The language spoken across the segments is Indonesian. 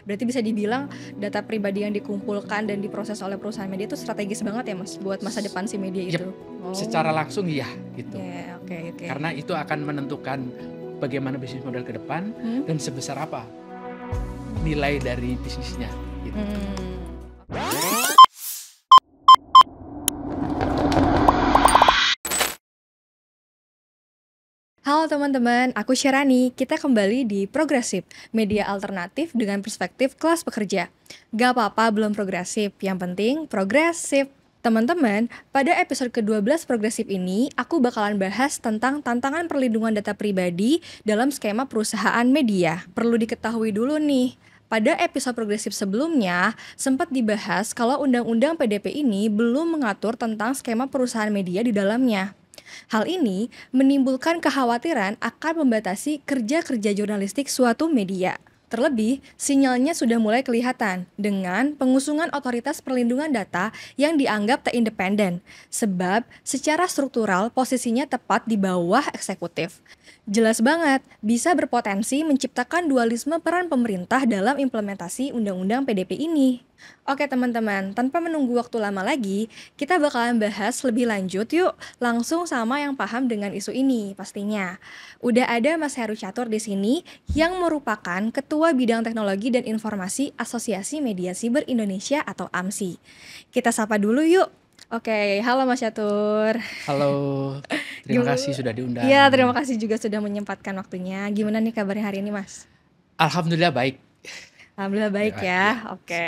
Berarti bisa dibilang data pribadi yang dikumpulkan dan diproses oleh perusahaan media itu strategis banget ya Mas buat masa depan si media Yep, itu? Oh, secara langsung iya gitu. ya, oke oke. Karena itu akan menentukan bagaimana bisnis model ke depan Hmm? dan sebesar apa nilai dari bisnisnya gitu. Hmm. Halo teman-teman, aku Syarani. Kita kembali di Progresif, media alternatif dengan perspektif kelas pekerja. Gak apa-apa belum progresif, yang penting progresif. Teman-teman, pada episode ke-12 Progresif ini, aku bakalan bahas tentang tantangan perlindungan data pribadi dalam skema perusahaan media. Perlu diketahui dulu nih, pada episode progresif sebelumnya, sempat dibahas kalau Undang-Undang PDP ini belum mengatur tentang skema perusahaan media di dalamnya. Hal ini menimbulkan kekhawatiran akan membatasi kerja-kerja jurnalistik suatu media. Terlebih, sinyalnya sudah mulai kelihatan dengan pengusungan otoritas perlindungan data yang dianggap tak independen, sebab secara struktural posisinya tepat di bawah eksekutif. Jelas banget, bisa berpotensi menciptakan dualisme peran pemerintah dalam implementasi Undang-Undang PDP ini. Oke teman-teman, tanpa menunggu waktu lama lagi, kita bakalan bahas lebih lanjut yuk, langsung sama yang paham dengan isu ini pastinya. Udah ada Mas Heru Catur di sini yang merupakan Ketua Bidang Teknologi dan Informasi Asosiasi Media Siber Indonesia atau AMSI. Kita sapa dulu yuk. Oke, halo Mas Catur. Halo, terima kasih sudah Iya, diundang. terima kasih juga sudah menyempatkan waktunya. Gimana nih kabarnya hari ini, Mas? Alhamdulillah baik. Alhamdulillah baik Ya, ya. Oke.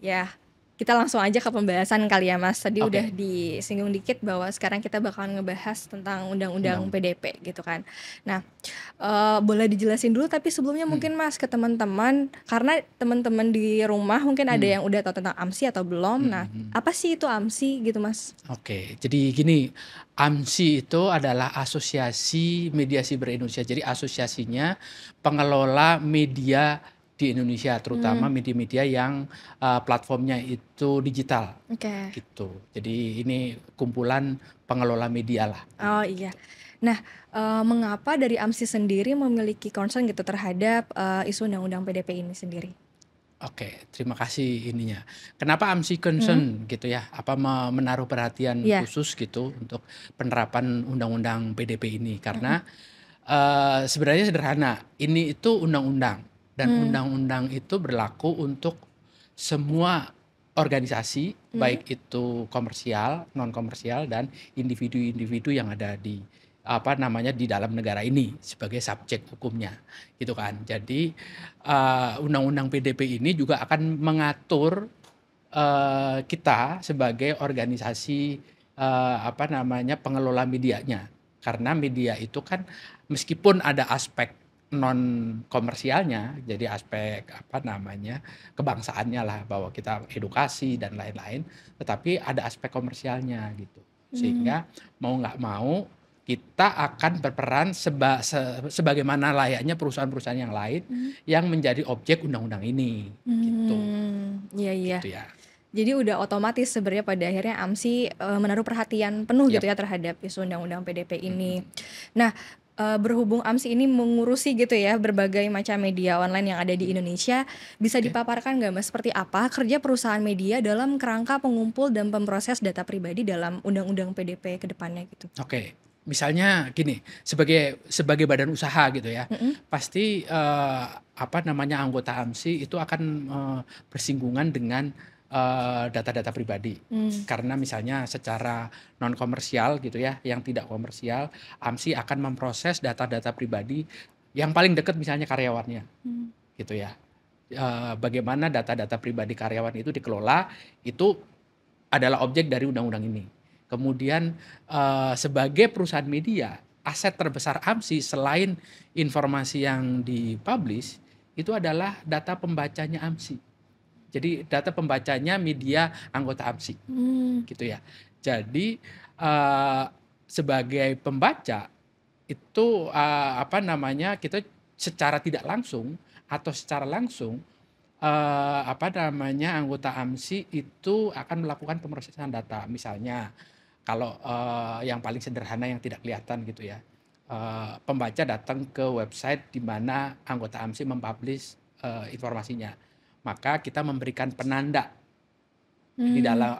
Ya, kita langsung aja ke pembahasan kali ya Mas. Tadi udah oke. disinggung dikit bahwa sekarang kita bakalan ngebahas tentang Undang-Undang Undang. PDP gitu kan. Nah, boleh dijelasin dulu tapi sebelumnya Hmm, mungkin Mas ke teman-teman, karena teman-teman di rumah mungkin ada hmm, yang udah tahu tentang AMSI atau belum. hmm, Nah, hmm, hmm. apa sih itu AMSI gitu Mas? Oke, jadi gini, AMSI itu adalah Asosiasi Media Siber Indonesia. Jadi asosiasinya pengelola media di Indonesia, terutama Hmm, media-media yang platformnya itu digital oke. gitu. Jadi ini kumpulan pengelola media lah Oh iya. gitu. Nah, mengapa dari AMSI sendiri memiliki concern gitu terhadap, isu Undang-Undang PDP ini sendiri? Oke, terima kasih ininya. Kenapa AMSI Mhm, concern gitu ya? Apa menaruh perhatian iya, khusus gitu untuk penerapan Undang-Undang PDP ini? mhm, Karena sebenarnya sederhana, ini itu undang-undang dan mmm, undang-undang itu berlaku untuk semua organisasi, mhm, baik itu komersial, non komersial dan individu-individu yang ada di apa namanya di dalam negara ini sebagai subjek hukumnya, gitu kan. Jadi undang-undang PDP ini juga akan mengatur kita sebagai organisasi apa namanya pengelola medianya. Karena media itu kan meskipun ada aspek non komersialnya, jadi aspek apa namanya kebangsaannya lah bahwa kita edukasi dan lain-lain, tetapi ada aspek komersialnya gitu. mmm, Sehingga mau nggak mau kita akan berperan sebagaimana layaknya perusahaan-perusahaan yang lain mhm, yang menjadi objek undang-undang ini gitu, iya iya. gitu ya. Jadi udah otomatis sebenarnya pada akhirnya AMSI, menaruh perhatian penuh gitu Yap. ya terhadap isu Undang-Undang PDP ini. Mhm. Nah, berhubung AMSI ini mengurusi gitu ya berbagai macam media online yang ada di Indonesia, bisa Oke. dipaparkan nggak Mas seperti apa kerja perusahaan media dalam kerangka pengumpul dan pemproses data pribadi dalam Undang-Undang PDP ke depannya gitu? Oke, misalnya gini, sebagai sebagai badan usaha gitu ya, Mhm, pasti, apa namanya, anggota AMSI itu akan, bersinggungan dengan, data-data pribadi. mmm, Karena misalnya secara non komersial gitu ya, yang tidak komersial, AMSI akan memproses data-data pribadi yang paling dekat misalnya karyawannya, mmm, gitu ya. Bagaimana data-data pribadi karyawan itu dikelola, itu adalah objek dari undang-undang ini. Kemudian, sebagai perusahaan media, aset terbesar AMSI selain informasi yang di-publish, itu adalah data pembacanya AMSI. Jadi data pembacanya media anggota AMSI, mmm, gitu ya. Jadi, eee, sebagai pembaca, itu, apa namanya, kita secara tidak langsung atau secara langsung apa namanya, anggota AMSI itu akan melakukan pemrosesan data. Misalnya kalau, yang paling sederhana yang tidak kelihatan gitu ya, pembaca datang ke website di mana anggota AMSI mempublish, informasinya. Maka kita memberikan penanda di dalam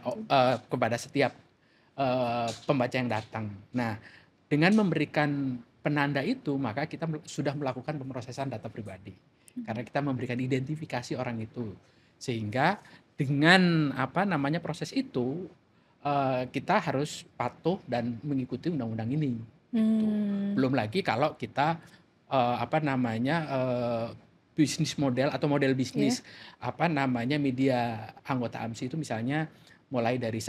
kepada setiap pembaca yang datang. Nah, dengan memberikan penanda itu, maka kita sudah melakukan pemrosesan data pribadi. Karena kita memberikan identifikasi orang itu. Sehingga dengan proses itu kita harus patuh dan mengikuti undang-undang ini. Gitu. Belum lagi kalau kita bisnis model atau model bisnis media anggota AMSI itu misalnya mulai dari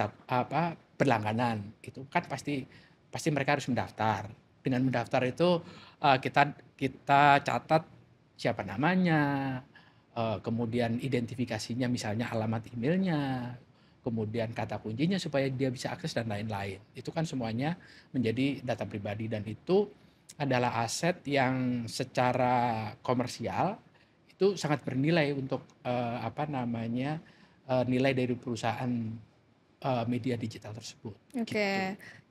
berlangganan, itu kan pasti mereka harus mendaftar. Dengan mendaftar itu kita catat siapa namanya, kemudian identifikasinya misalnya alamat emailnya, kemudian kata kuncinya supaya dia bisa akses dan lain-lain. Itu kan semuanya menjadi data pribadi, dan itu adalah aset yang secara komersial itu sangat bernilai untuk nilai dari perusahaan media digital tersebut. Oke, gitu.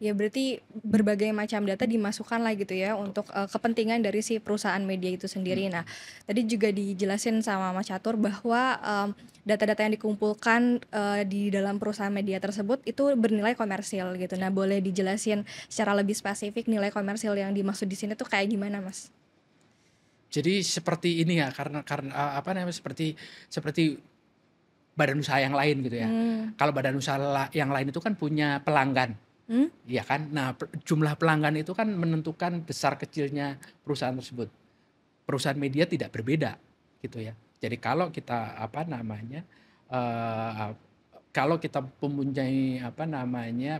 ya berarti berbagai macam data dimasukkan lah gitu ya untuk kepentingan dari si perusahaan media itu sendiri. Nah, tadi juga dijelasin sama Mas Catur bahwa data-data yang dikumpulkan di dalam perusahaan media tersebut itu bernilai komersil gitu. Nah, boleh dijelasin secara lebih spesifik nilai komersil yang dimaksud di sini tuh kayak gimana, Mas? Jadi seperti ini ya, karena seperti badan usaha yang lain gitu ya. Kalau badan usaha yang lain itu kan punya pelanggan, ya kan. Nah, jumlah pelanggan itu kan menentukan besar kecilnya perusahaan tersebut. Perusahaan media tidak berbeda, gitu ya. Jadi kalau kita kalau kita mempunyai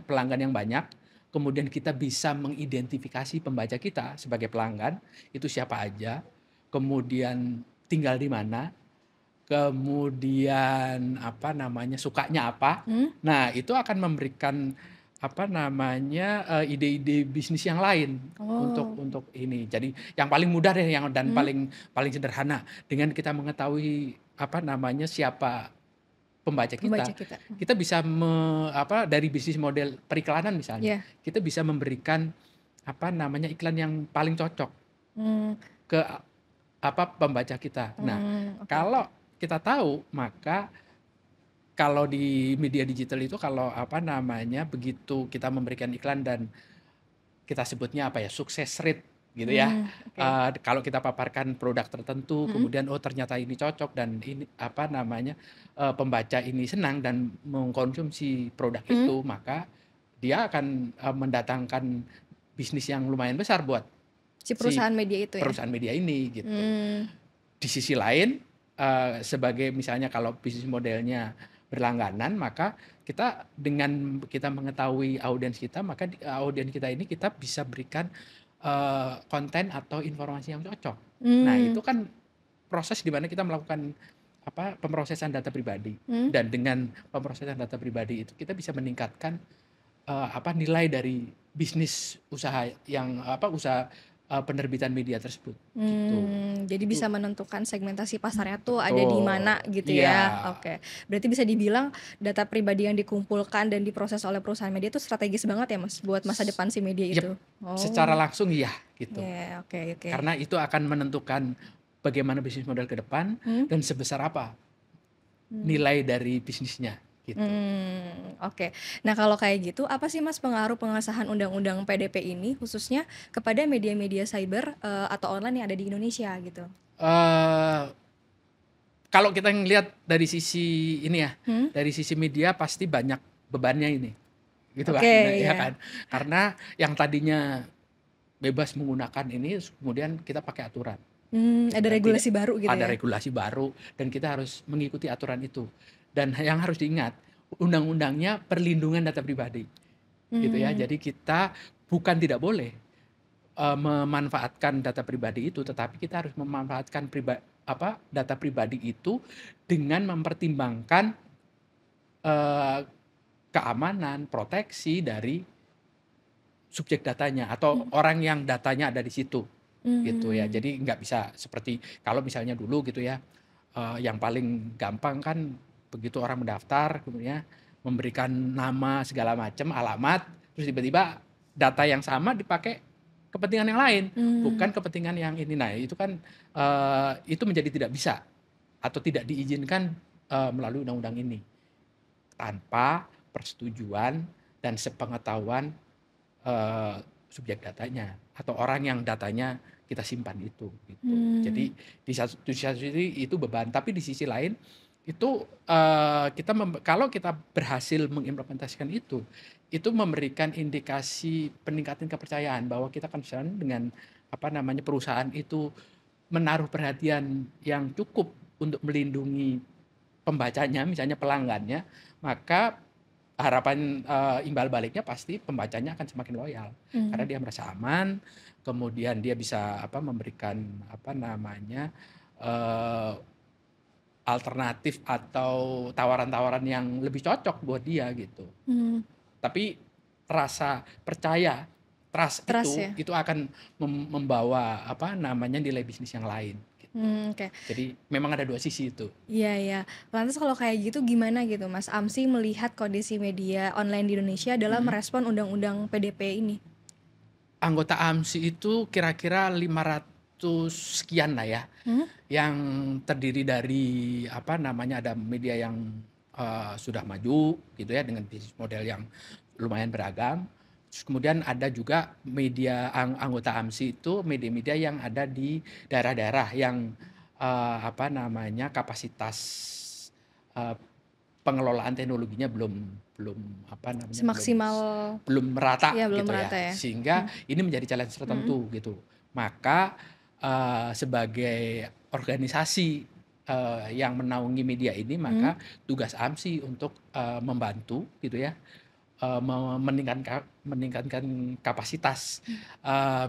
pelanggan yang banyak, kemudian kita bisa mengidentifikasi pembaca kita sebagai pelanggan itu siapa aja, kemudian tinggal di mana, kemudian sukanya apa. Nah, itu akan memberikan ide-ide bisnis yang lain untuk ini. Jadi yang paling mudah deh dan paling sederhana, dengan kita mengetahui siapa pembaca kita. Kita bisa dari bisnis model periklanan misalnya. Kita bisa memberikan iklan yang paling cocok ke pembaca kita. Nah, kalau kita tahu, maka kalau di media digital itu kalau begitu kita memberikan iklan dan kita sebutnya sukses rate gitu ya. Kalau kita paparkan produk tertentu, kemudian ternyata ini cocok dan ini pembaca ini senang dan mengkonsumsi produk itu, maka dia akan mendatangkan bisnis yang lumayan besar buat si perusahaan media itu ya. Perusahaan media ini gitu. Di sisi lain, sebagai misalnya kalau bisnis modelnya berlangganan, maka kita dengan kita mengetahui audiens kita, maka audiens kita ini kita bisa berikan konten atau informasi yang cocok. Nah, itu kan proses di mana kita melakukan pemrosesan data pribadi. Dan dengan pemrosesan data pribadi itu kita bisa meningkatkan nilai dari bisnis usaha yang usaha penerbitan media tersebut. Gitu. Jadi bisa menentukan segmentasi pasarnya tuh ada di mana gitu ya. Oke. Berarti bisa dibilang data pribadi yang dikumpulkan dan diproses oleh perusahaan media itu strategis banget ya, Mas, buat masa depan si media itu. Secara langsung iya gitu. Oke. Karena itu akan menentukan bagaimana bisnis model ke depan dan sebesar apa nilai dari bisnisnya. Gitu. Oke. Nah, kalau kayak gitu, apa sih Mas pengaruh pengesahan undang-undang PDP ini khususnya kepada media-media cyber atau online yang ada di Indonesia gitu? Kalau kita ngelihat dari sisi ini ya, dari sisi media pasti banyak bebannya ini, gitu kan? Ya kan? Karena yang tadinya bebas menggunakan ini, kemudian kita pakai aturan. Ada regulasi baru gitu ya? Ada ya? regulasi baru dan kita harus mengikuti aturan itu. Dan yang harus diingat, undang-undangnya perlindungan data pribadi, gitu ya. Jadi kita bukan tidak boleh memanfaatkan data pribadi itu, tetapi kita harus memanfaatkan data pribadi itu dengan mempertimbangkan keamanan, proteksi dari subjek datanya atau orang yang datanya ada di situ, gitu ya. Jadi nggak bisa seperti kalau misalnya dulu gitu ya, yang paling gampang kan begitu orang mendaftar, kemudian memberikan nama segala macam, alamat, terus tiba-tiba data yang sama dipakai kepentingan yang lain, bukan kepentingan yang ini. Nah, itu kan itu menjadi tidak bisa atau tidak diizinkan melalui undang-undang ini tanpa persetujuan dan sepengetahuan eh, subjek datanya atau orang yang datanya kita simpan itu gitu. Jadi di satu sisi itu beban, tapi di sisi lain itu kalau kita berhasil mengimplementasikan itu memberikan indikasi peningkatan kepercayaan bahwa kita concern dengan perusahaan itu menaruh perhatian yang cukup untuk melindungi pembacanya, misalnya pelanggannya, maka harapan imbal baliknya pasti pembacanya akan semakin loyal karena dia merasa aman, kemudian dia bisa memberikan eh, alternatif atau tawaran-tawaran yang lebih cocok buat dia gitu. Tapi rasa percaya, trust ya. itu akan membawa nilai bisnis yang lain. Oke. Jadi memang ada dua sisi itu. Iya. Lantas kalau kayak gitu gimana gitu Mas Amsi melihat kondisi media online di Indonesia dalam merespon undang-undang PDP ini? Anggota AMSI itu kira-kira 500 sekian lah ya, yang terdiri dari ada media yang sudah maju gitu ya dengan bisnis model yang lumayan beragam. Terus kemudian ada juga media anggota AMSI itu media-media yang ada di daerah-daerah yang kapasitas pengelolaan teknologinya belum Semaksimal belum merata ya, belum gitu merata ya. Sehingga ini menjadi challenge tertentu gitu. Maka sebagai organisasi yang menaungi media ini, maka tugas AMSI untuk membantu gitu ya, meningkatkan kapasitas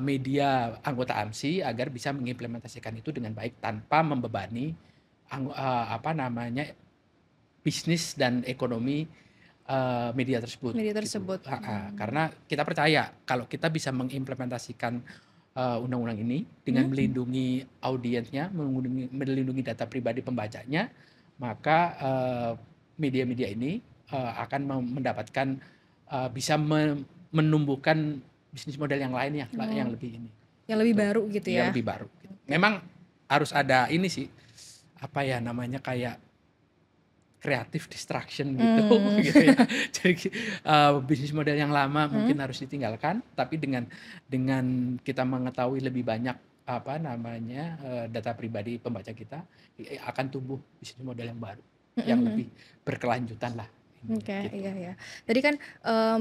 media anggota AMSI agar bisa mengimplementasikan itu dengan baik tanpa membebani bisnis dan ekonomi media tersebut. Gitu. Karena kita percaya kalau kita bisa mengimplementasikan undang-undang ini dengan melindungi audiensnya, melindungi data pribadi pembacanya, maka media-media ini akan mendapatkan bisa menumbuhkan bisnis model yang lain yang lebih ini. Yang lebih baru gitu ya. Yang lebih baru. Memang harus ada ini sih, kayak creative distraction gitu ya. Jadi bisnis model yang lama mungkin harus ditinggalkan, tapi dengan kita mengetahui lebih banyak data pribadi pembaca kita, akan tumbuh bisnis model yang baru yang lebih berkelanjutan lah. Oke, iya. Tadi kan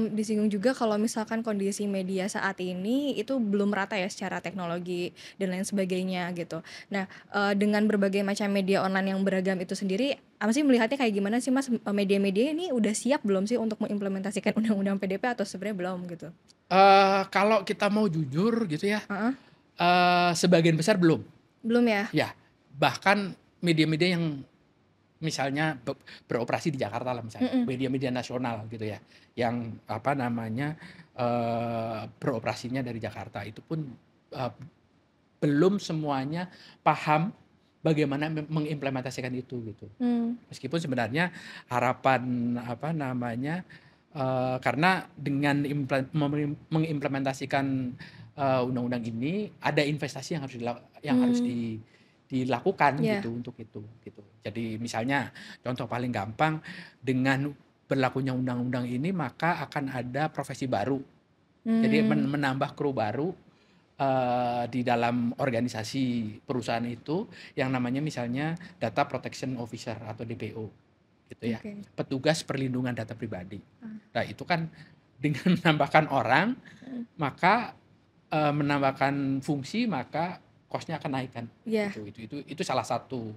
disinggung juga kalau misalkan kondisi media saat ini itu belum rata ya secara teknologi dan lain sebagainya gitu. Nah, dengan berbagai macam media online yang beragam itu sendiri, sih melihatnya kayak gimana sih Mas, media-media ini udah siap belum sih untuk mengimplementasikan undang-undang PDP atau sebenarnya belum gitu? Kalau kita mau jujur gitu ya, sebagian besar belum. Belum ya? Ya, bahkan media-media yang misalnya beroperasi di Jakarta lah misalnya, media-media nasional gitu ya, yang beroperasinya dari Jakarta, itu pun belum semuanya paham bagaimana mengimplementasikan itu gitu. Meskipun sebenarnya harapan karena dengan mengimplementasikan undang-undang ini ada investasi yang harus dilakukan gitu untuk itu gitu. Jadi misalnya contoh paling gampang, dengan berlakunya undang-undang ini maka akan ada profesi baru. Jadi menambah kru baru di dalam organisasi perusahaan itu yang namanya misalnya Data Protection Officer atau DPO gitu ya. Petugas perlindungan data pribadi. Nah, itu kan dengan menambahkan orang maka menambahkan fungsi, maka cost-nya akan naik kan. Itu salah satu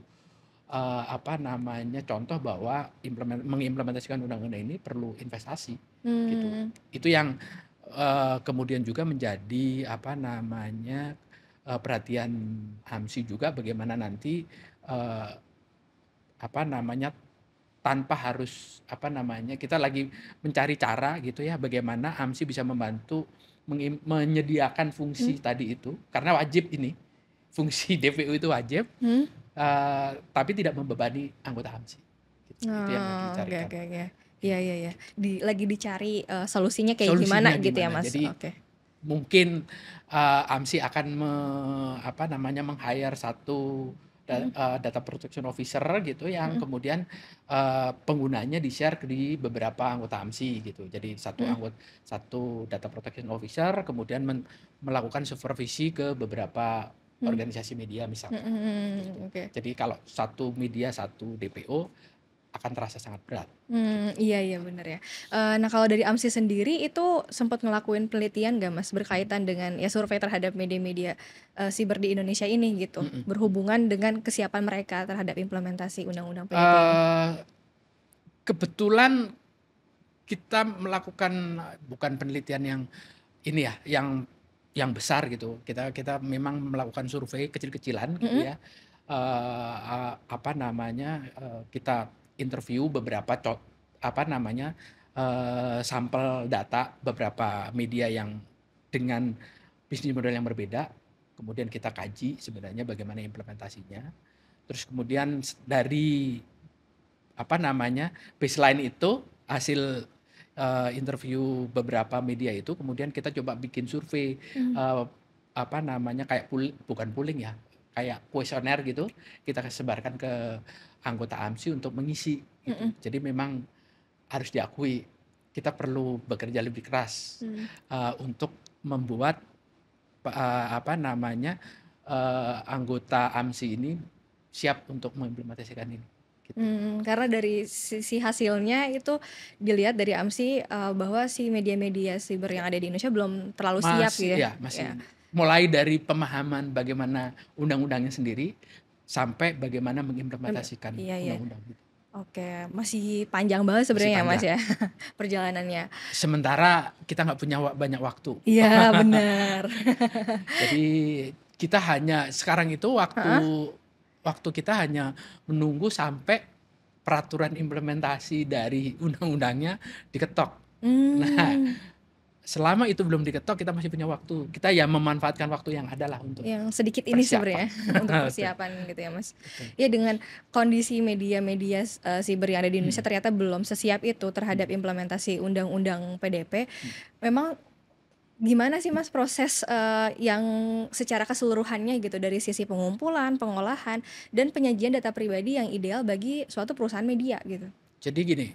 contoh bahwa mengimplementasikan undang-undang ini perlu investasi gitu. Itu yang kemudian juga menjadi perhatian AMSI juga, bagaimana nanti tanpa harus kita lagi mencari cara gitu ya, bagaimana AMSI bisa membantu menyediakan fungsi tadi itu, karena wajib ini fungsi DPO itu wajib, tapi tidak membebani anggota AMSI. Gitu. Itu yang lagi dicarikan. Oke. Iya. Lagi dicari solusinya kayak gimana gitu ya Mas. Jadi mungkin AMSI akan meng-hire satu Mhm. data protection officer gitu yang Mhm. kemudian penggunanya di-share di beberapa anggota AMSI gitu. Jadi Mhm. satu data protection officer kemudian melakukan supervisi ke beberapa Mhm. organisasi media Mhm. misalkan gitu. Oke. Jadi kalau satu media satu DPO akan terasa sangat berat gitu. Iya iya, bener ya. Nah kalau dari AMSI sendiri itu sempat ngelakuin penelitian nggak Mas, berkaitan dengan ya survei terhadap media-media, siber di Indonesia ini gitu, Mhm. berhubungan dengan kesiapan mereka terhadap implementasi undang-undang PDP ini? Eee, Kebetulan kita melakukan bukan penelitian yang ini ya, yang besar gitu. Kita kita memang melakukan survei kecil-kecilan gitu Mhm. ya. Apa namanya, kita interview beberapa apa namanya, sampel data beberapa media yang dengan bisnis model yang berbeda, kemudian kita kaji sebenarnya bagaimana implementasinya. Terus kemudian dari apa namanya, baseline itu hasil, interview beberapa media itu kemudian kita coba bikin survei, Mmm. apa namanya, kayak bukan pooling ya, kayak kuesioner gitu, kita sebarkan ke anggota AMSI untuk mengisi gitu. Mhm. Jadi memang harus diakui, kita perlu bekerja lebih keras, Mmm. untuk membuat apa namanya, anggota AMSI ini siap untuk mengimplementasikan ini, gitu. Karena dari sisi hasilnya itu dilihat dari AMSI, bahwa si media-media siber yang ada di Indonesia belum terlalu siap Masih gitu ya? ya, Ya. masih mulai dari pemahaman bagaimana undang-undangnya sendiri, sampai bagaimana mengimplementasikan Iya iya. undang-undang itu. Oke, masih panjang banget Masih sebenarnya ya Mas panjang. ya, perjalanannya. Sementara kita nggak punya banyak waktu. Iya bener. Jadi kita hanya sekarang itu waktu Heeh. waktu kita hanya menunggu sampai peraturan implementasi dari undang-undangnya diketok. Nah, Mmm. selama itu belum diketok kita masih punya waktu. Kita ya memanfaatkan waktu yang ada lah untuk Yang sedikit ini persiapan. sebenarnya untuk Betul, persiapan gitu ya, Mas. betul. Ya dengan kondisi media-media siber yang ada di Indonesia Mhm, ternyata belum sesiap itu terhadap mhm, implementasi undang-undang PDP, mhm. memang gimana sih Mas proses, yang secara keseluruhannya gitu dari sisi pengumpulan, pengolahan, dan penyajian data pribadi yang ideal bagi suatu perusahaan media gitu? Jadi gini,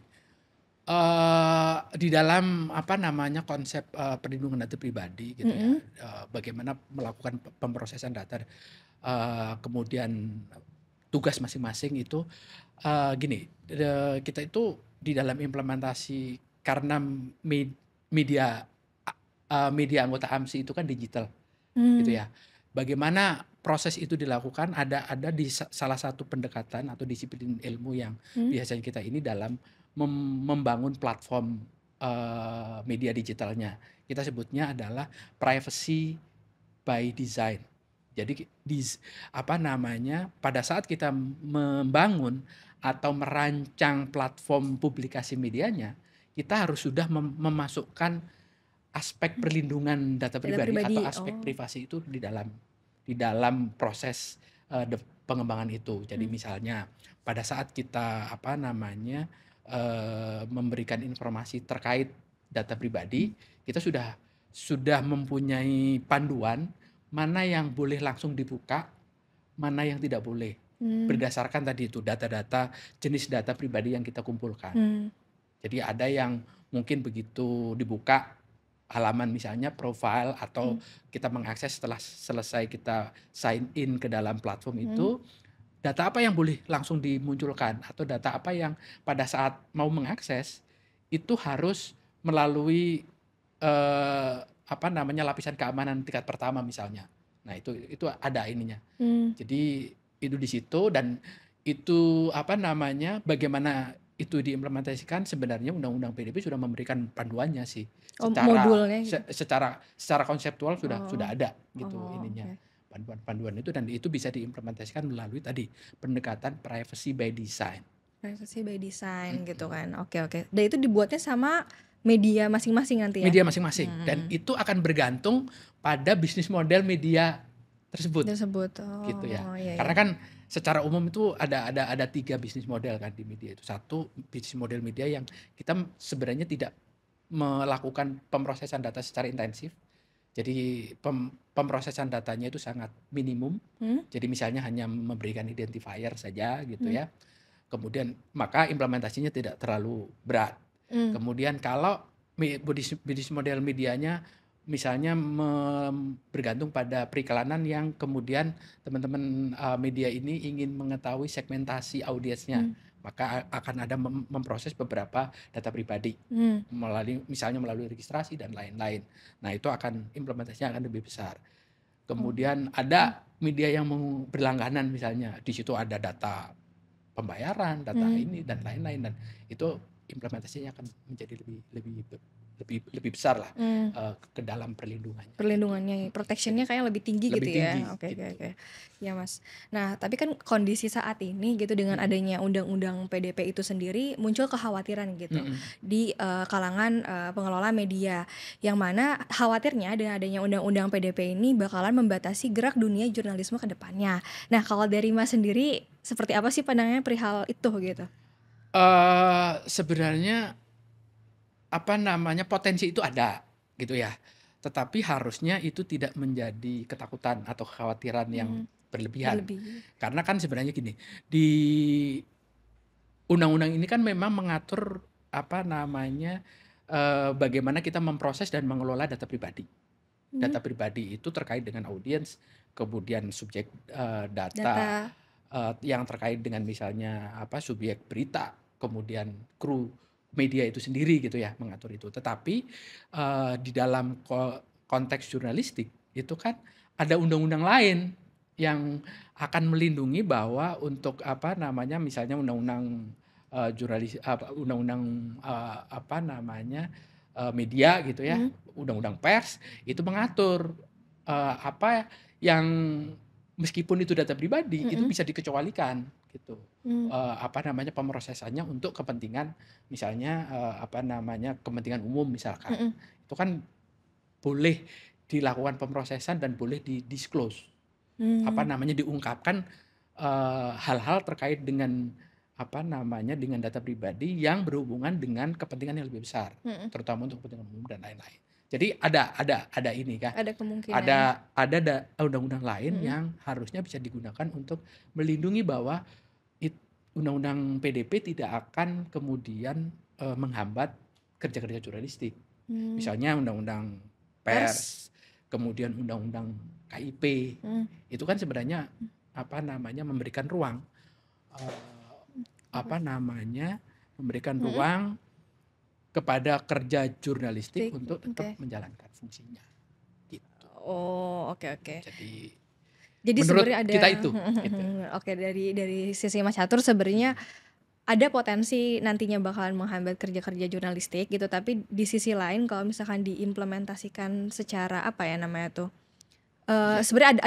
di dalam apa namanya, konsep, perlindungan data pribadi gitu ya, Mhm. bagaimana melakukan pemrosesan data, kemudian tugas masing-masing itu, gini, kita itu di dalam implementasi karena media media anggota AMSI itu kan digital gitu Mmm. ya. Bagaimana proses itu dilakukan ada di salah satu pendekatan atau disiplin ilmu yang Mmm. biasanya kita ini dalam membangun platform, media digitalnya. Kita sebutnya adalah privacy by design. Jadi apa namanya, pada saat kita membangun atau merancang platform publikasi medianya, kita harus sudah memasukkan aspek perlindungan data Data pribadi atau pribadi, aspek oh. privasi itu di dalam proses, pengembangan itu. Jadi Mmm. misalnya pada saat kita apa namanya, memberikan informasi terkait data pribadi, kita sudah mempunyai panduan mana yang boleh langsung dibuka, mana yang tidak boleh. Mmm. Berdasarkan tadi itu data-data, jenis data pribadi yang kita kumpulkan. Mmm. Jadi ada yang mungkin begitu dibuka halaman misalnya profile atau Mmm. kita mengakses setelah selesai kita sign in ke dalam platform Mhm. itu, data apa yang boleh langsung dimunculkan atau data apa yang pada saat mau mengakses itu harus melalui, apa namanya, lapisan keamanan tingkat pertama misalnya. Nah itu ada ininya. Mmm. Jadi itu di situ dan itu apa namanya, bagaimana itu diimplementasikan sebenarnya Undang-Undang PDP sudah memberikan panduannya sih. Oh, Secara modulnya gitu? secara konseptual Oh. sudah ada gitu Oh, ininya, oke. panduan-panduan itu dan itu bisa diimplementasikan melalui tadi pendekatan privacy by design. Privacy by design gitu Mhm. kan, oke oke. Dan itu dibuatnya sama media masing-masing nanti ya? Media masing-masing dan Mhm. itu akan bergantung pada bisnis model media tersebut. Tersebut, Gitu ya. oh iya Karena iya. kan secara umum itu ada 3 bisnis model kan di media itu. Satu, bisnis model media yang kita sebenarnya tidak melakukan pemrosesan data secara intensif. Jadi pemrosesan datanya itu sangat minimum. Jadi misalnya hanya memberikan identifier saja gitu ya. Kemudian maka implementasinya tidak terlalu berat. Kemudian kalau bisnis model medianya misalnya bergantung pada periklanan yang kemudian teman-teman media ini ingin mengetahui segmentasi audiensnya, maka akan ada memproses beberapa data pribadi misalnya melalui registrasi dan lain-lain. Nah itu implementasinya akan lebih besar. Kemudian ada media yang berlangganan misalnya, di situ ada data pembayaran, data ini dan lain-lain, dan itu implementasinya akan menjadi lebih besar lah ke dalam perlindungannya, protectionnya kayak lebih tinggi lebih gitu tinggi, ya. Oke. gitu. Ya Mas. Nah tapi kan kondisi saat ini gitu dengan adanya undang-undang PDP itu sendiri muncul kekhawatiran gitu di kalangan pengelola media, yang mana khawatirnya dengan adanya undang-undang PDP ini bakalan membatasi gerak dunia jurnalisme ke depannya. Nah kalau dari Mas sendiri seperti apa sih pandangannya perihal itu gitu? Sebenarnya potensi itu ada gitu ya. Tetapi harusnya itu tidak menjadi ketakutan atau kekhawatiran yang berlebihan. Karena kan sebenarnya gini, di undang-undang ini kan memang mengatur bagaimana kita memproses dan mengelola data pribadi. Data pribadi itu terkait dengan audiens, kemudian subjek data yang terkait dengan misalnya subjek berita, kemudian kru media itu sendiri gitu ya, mengatur itu. Tetapi di dalam konteks jurnalistik itu kan ada undang-undang lain yang akan melindungi bahwa untuk misalnya undang-undang media gitu ya, undang-undang pers itu mengatur apa yang meskipun itu data pribadi itu bisa dikecualikan gitu. Pemrosesannya untuk kepentingan misalnya kepentingan umum misalkan. Itu kan boleh dilakukan pemrosesan dan boleh di-disclose. Diungkapkan hal-hal terkait dengan dengan data pribadi yang berhubungan dengan kepentingan yang lebih besar, terutama untuk kepentingan umum dan lain-lain. Jadi ada ini kan. Ada kemungkinan. Ada undang-undang lain yang harusnya bisa digunakan untuk melindungi bahwa undang-undang PDP tidak akan kemudian menghambat kerja-kerja jurnalistik. Misalnya undang-undang pers, kemudian undang-undang KIP. Itu kan sebenarnya memberikan ruang memberikan ruang kepada kerja jurnalistik untuk tetap menjalankan fungsinya. Gitu. Oh, oke. Jadi menurut sebenarnya ada kita itu. Gitu. Oke, dari sisi Mas Catur sebenarnya ada potensi nantinya bakalan menghambat kerja-kerja jurnalistik gitu, tapi di sisi lain kalau misalkan diimplementasikan secara sebenarnya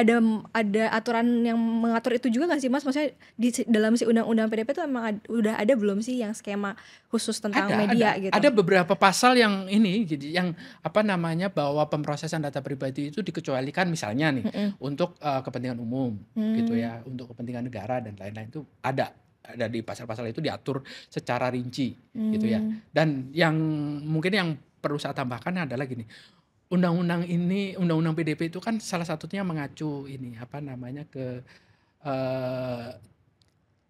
ada aturan yang mengatur itu juga nggak sih Mas? Maksudnya dalam si undang-undang PDP itu emang udah ada belum sih yang skema khusus tentang media gitu? Ada beberapa pasal yang ini, jadi yang bahwa pemrosesan data pribadi itu dikecualikan misalnya nih untuk kepentingan umum gitu ya, untuk kepentingan negara dan lain-lain itu ada di pasal-pasal itu diatur secara rinci gitu ya. Dan yang mungkin yang perlu saya tambahkan adalah gini. Undang-undang PDP itu kan salah satunya mengacu ini ke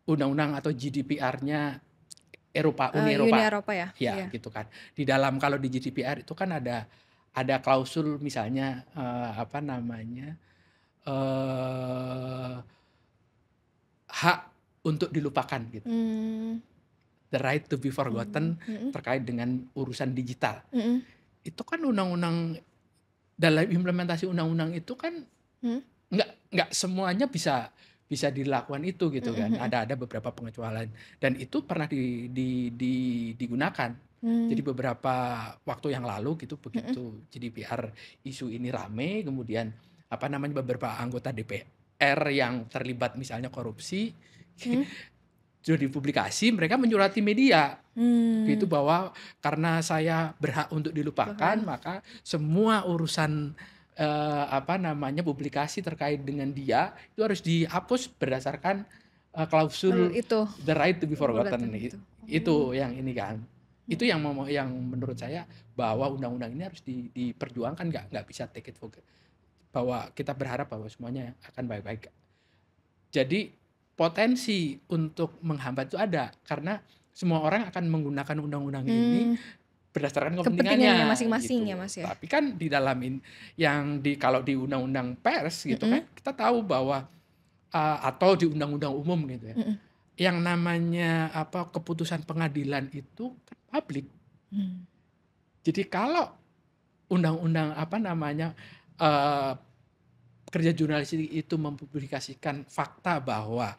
undang-undang atau GDPR-nya Uni Eropa ya. Ya, gitu kan. Di dalam kalau di GDPR itu kan ada klausul misalnya hak untuk dilupakan gitu. The right to be forgotten terkait dengan urusan digital. Itu kan undang-undang, dalam implementasi undang-undang itu kan nggak semuanya bisa dilakukan itu gitu kan. Ada beberapa pengecualian dan itu pernah digunakan. Jadi beberapa waktu yang lalu gitu, begitu GDPR isu ini rame, kemudian beberapa anggota DPR yang terlibat misalnya korupsi sudah dipublikasi, mereka menyurati media gitu bahwa karena saya berhak untuk dilupakan, maka semua urusan publikasi terkait dengan dia itu harus dihapus berdasarkan klausul itu the right to be forgotten. Itu yang ini kan. Itu yang menurut saya bahwa undang-undang ini harus diperjuangkan, nggak bisa take it for granted. Bahwa kita berharap bahwa semuanya akan baik-baik. Jadi potensi untuk menghambat itu ada karena semua orang akan menggunakan undang-undang ini Hmm, berdasarkan kepentingannya kepentingannya masing-masing ya gitu. Mas ya. Tapi kan di dalam kalau di undang-undang pers gitu Mm-mm, kan kita tahu bahwa atau di undang-undang umum gitu ya. mm-mm, Yang namanya keputusan pengadilan itu kan publik. mm. Jadi kalau undang-undang eh, kerja jurnalistik itu mempublikasikan fakta bahwa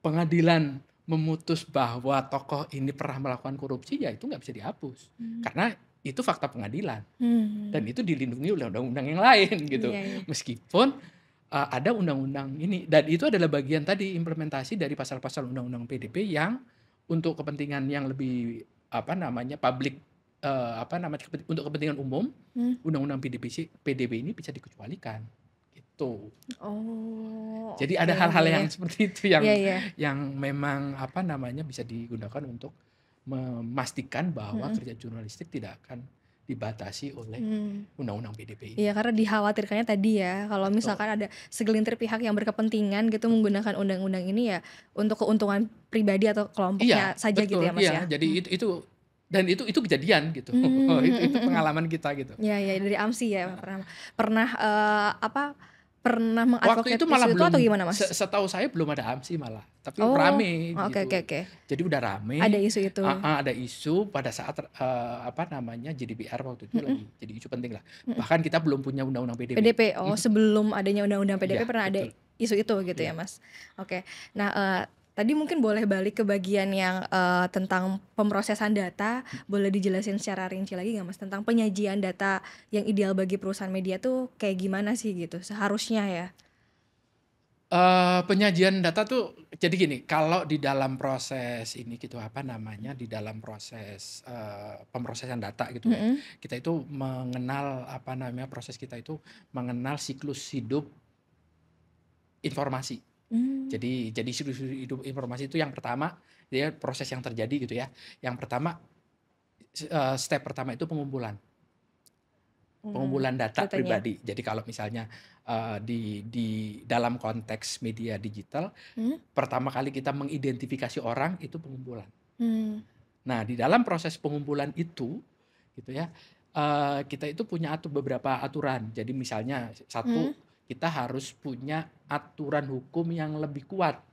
pengadilan memutus bahwa tokoh ini pernah melakukan korupsi, ya itu nggak bisa dihapus. Hmm. Karena itu fakta pengadilan. Dan Hmm. itu dilindungi oleh undang-undang yang lain gitu. Iya, iya. Meskipun ada undang-undang ini. Dan itu adalah bagian tadi implementasi dari pasal-pasal undang-undang PDP yang untuk kepentingan yang lebih publik, untuk kepentingan umum, Hmm. undang-undang PDP ini bisa dikecualikan gitu. Oh, Jadi oke, ada hal-hal iya, yang iya. seperti itu Iya, iya. yang memang bisa digunakan untuk memastikan bahwa Mm-mm. kerja jurnalistik tidak akan dibatasi oleh Hmm. undang-undang PDP ini. Iya, karena dikhawatirkannya tadi ya, kalau Betul. misalkan ada segelintir pihak yang berkepentingan gitu menggunakan undang-undang ini ya untuk keuntungan pribadi atau kelompoknya Iya, saja gitu betul. ya, Mas Iya, ya? jadi itu kejadian gitu. Itu Hmm. pengalaman kita gitu. Iya, iya, dari AMSI ya pernah pernah, pernah Waktu itu mengadvocate malah isu itu atau belum, gimana, Mas? setahu saya belum ada AMSI malah, tapi Oh, rame oke, oke, gitu. oke. Jadi udah Ada rame, isu itu. ada isu pada saat GDPR waktu itu Mhm, lagi jadi isu penting lah. mhm. Bahkan kita belum punya undang-undang PDP. PDP, oh sebelum adanya undang-undang PDP Iya, pernah ada betul. isu itu gitu ya, Iya. Mas? Oke. Nah, tadi mungkin boleh balik ke bagian yang tentang pemrosesan data, boleh dijelasin secara rinci lagi nggak, Mas, tentang penyajian data yang ideal bagi perusahaan media tuh kayak gimana sih gitu seharusnya ya? Penyajian data tuh jadi gini, kalau di dalam proses ini gitu di dalam proses pemrosesan data gitu ya, Mhm. kita itu mengenal proses kita itu mengenal siklus hidup informasi. Mmm. Jadi siklus hidup informasi itu yang pertama, dia proses yang terjadi gitu ya. Yang pertama, step pertama itu pengumpulan data Datanya. pribadi. Jadi kalau misalnya di dalam konteks media digital, Mmm. pertama kali kita mengidentifikasi orang itu pengumpulan. Mmm. Nah, di dalam proses pengumpulan itu, gitu ya, kita itu punya beberapa aturan. Jadi misalnya Mmm. satu, kita harus punya aturan hukum yang lebih kuat,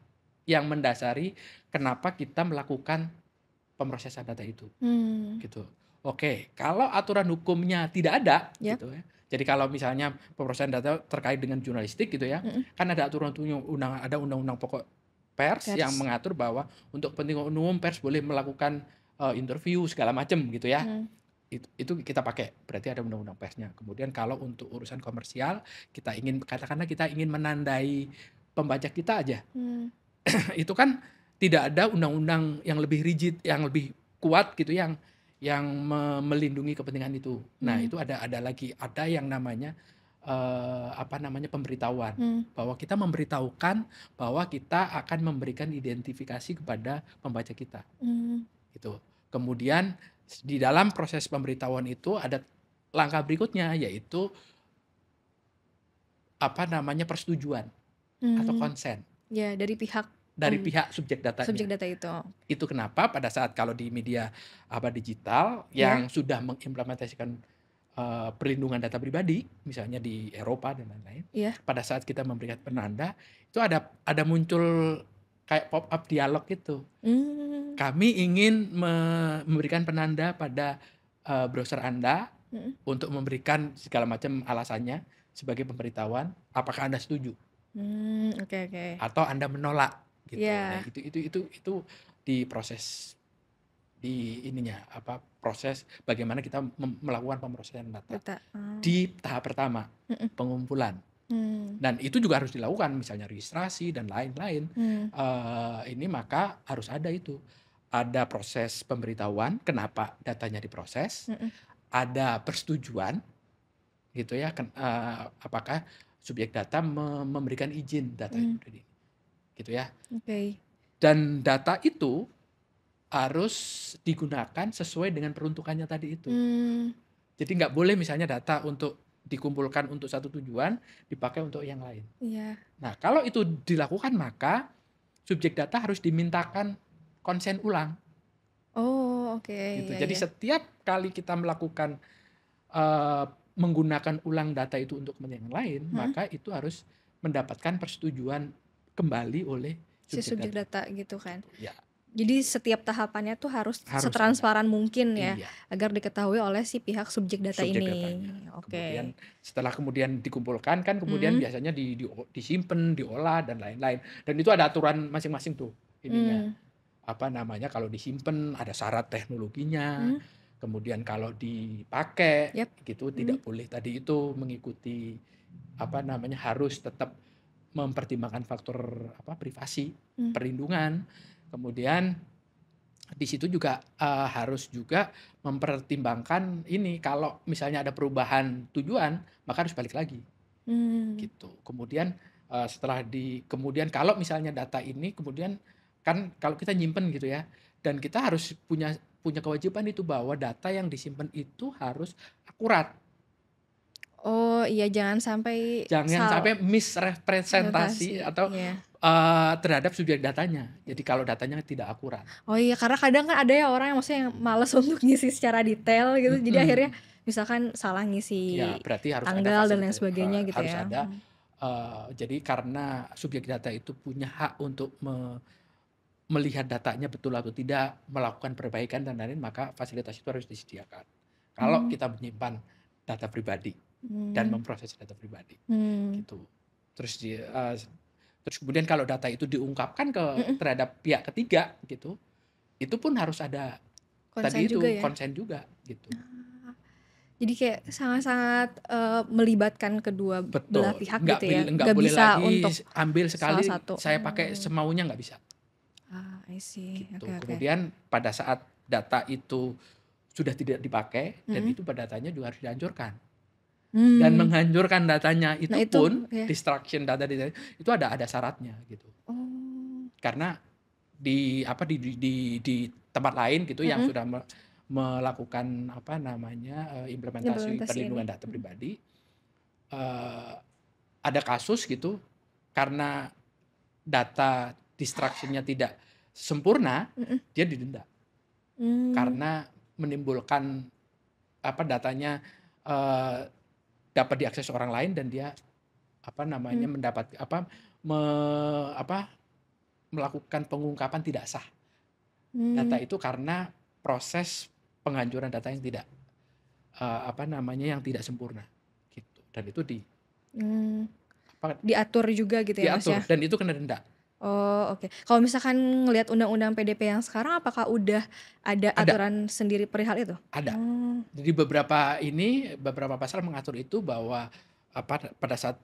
yang mendasari kenapa kita melakukan pemrosesan data itu, Mmm. gitu. Oke, kalau aturan hukumnya tidak ada, Yap. gitu ya. Jadi kalau misalnya pemrosesan data terkait dengan jurnalistik gitu ya, Mhm. kan ada ada undang-undang pokok pers yang Pers. mengatur bahwa untuk kepentingan umum pers boleh melakukan interview segala macam gitu ya. Mmm. Itu kita pakai, berarti ada undang-undang persnya. Kemudian kalau untuk urusan komersial, katakanlah kita ingin menandai pembaca kita aja, Mmm. itu kan tidak ada undang-undang yang lebih rigid, yang lebih kuat gitu, yang melindungi kepentingan itu. Nah, Mmm. itu ada yang namanya pemberitahuan, Mmm. bahwa kita memberitahukan bahwa kita akan memberikan identifikasi kepada pembaca kita, Mmm. gitu. Kemudian di dalam proses pemberitahuan itu ada langkah berikutnya, yaitu persetujuan atau Mmm. konsen Ya dari pihak dari pihak subjek subjek datanya. data itu. Itu kenapa pada saat kalau di media digital Ya. yang sudah mengimplementasikan perlindungan data pribadi, misalnya di Eropa dan lain-lain, Iya. pada saat kita memberikan penanda, itu ada muncul kayak pop up dialog gitu. Mmm. Kami ingin memberikan penanda pada browser Anda Mhm. untuk memberikan segala macam alasannya sebagai pemberitahuan, apakah Anda setuju Oke, oke. atau Anda menolak gitu. Nah, Iya, itu diproses proses bagaimana kita melakukan pemrosesan data data. Oh. di tahap pertama, Mhm. pengumpulan. Mmm. Dan itu juga harus dilakukan, misalnya registrasi dan lain-lain. Mmm. Maka harus ada proses pemberitahuan kenapa datanya diproses, Mhm. ada persetujuan gitu ya, apakah subjek data memberikan izin data Mmm. itu, gitu ya. Oke. Dan data itu harus digunakan sesuai dengan peruntukannya tadi itu. Mmm, Jadi nggak boleh misalnya data untuk dikumpulkan untuk satu tujuan, dipakai untuk yang lain. iya. Nah, kalau itu dilakukan maka subjek data harus dimintakan konsen ulang, Oh, oke, gitu. iya Jadi iya. setiap kali kita melakukan, eee, menggunakan ulang data itu untuk kepentingan lain, Mhm, maka itu harus mendapatkan persetujuan kembali oleh si subjek subjek data, data gitu kan. gitu. Ya, Jadi setiap tahapannya tuh harus harus ada. setransparan mungkin ya, Iya. agar diketahui oleh si pihak subjek data Subjek ini. datanya. Kemudian Oke. setelah kemudian dikumpulkan kan kemudian Mhm, biasanya disimpan, diolah dan lain-lain. Dan itu ada aturan masing-masing tuh ininya. mmm, Apa namanya, kalau disimpan ada syarat teknologinya. mhm, Kemudian kalau dipakai yap, gitu mhm, tidak boleh tadi itu mengikuti apa namanya, harus tetap mempertimbangkan faktor apa, privasi, mmm, perlindungan. Kemudian di situ juga, harus juga mempertimbangkan ini, kalau misalnya ada perubahan tujuan, maka harus balik lagi, mmm, gitu. Kemudian, kemudian kalau misalnya data ini kemudian kan kalau kita nyimpen gitu ya, dan kita harus punya punya kewajiban itu bahwa data yang disimpan itu harus akurat. oh iya jangan sampai Jangan sampai misrepresentasi presentasi, atau, iya. terhadap subjek datanya. Jadi kalau datanya tidak akurat. Oh iya karena kadang kan ada ya orang yang maksudnya yang males untuk ngisi secara detail gitu, jadi akhirnya Mhm. misalkan salah ngisi Ya, berarti harus ada tanggal dan lain fasilitas, sebagainya gitu harus ya, ada, jadi karena subjek data itu punya hak untuk melihat datanya betul atau tidak, melakukan perbaikan dan lain-lain, maka fasilitas itu harus disediakan. Kalau mmm, kita menyimpan data pribadi dan mmm, memproses data pribadi, mmm, gitu. Terus terus kemudian kalau data itu diungkapkan mhm, terhadap pihak ketiga gitu, itu pun harus ada konsen tadi juga itu, ya? konsen juga, gitu. Jadi kayak sangat-sangat, melibatkan kedua belah Betul, pihak gitu ya, nggak nggak boleh bisa lagi untuk ambil salah sekali satu. saya pakai semaunya, nggak bisa, I see, oke gitu. oke. Kemudian pada saat data itu sudah tidak dipakai dan Mhm, itu datanya juga harus dihancurkan. Dan mmm, menghancurkan datanya nah itu itu pun, ya, destruction data itu ada syaratnya gitu. oh, Karena di apa, di tempat lain gitu yang mhm, sudah melakukan apa namanya, implementasi implementasi ini, perlindungan data mhm, pribadi, eee, ada kasus gitu karena data destruction-nya tidak sempurna, mhm, dia didenda. mmm, Karena menimbulkan apa, datanya, eee, dapat diakses orang lain dan dia apa mmm, namanya, mendapat apa, me apa, melakukan pengungkapan tidak sah data mmm, itu karena proses penghancuran data yang tidak, apa namanya, yang tidak sempurna, gitu. Dan itu mmm, apa, diatur juga gitu ya, Mas, diatur ya? dan itu kena denda. Oh, oke. Kalau misalkan ngelihat undang-undang PDP yang sekarang apakah udah ada Ada aturan sendiri perihal itu? ada. Oh, Jadi beberapa pasal mengatur itu bahwa apa, pada saat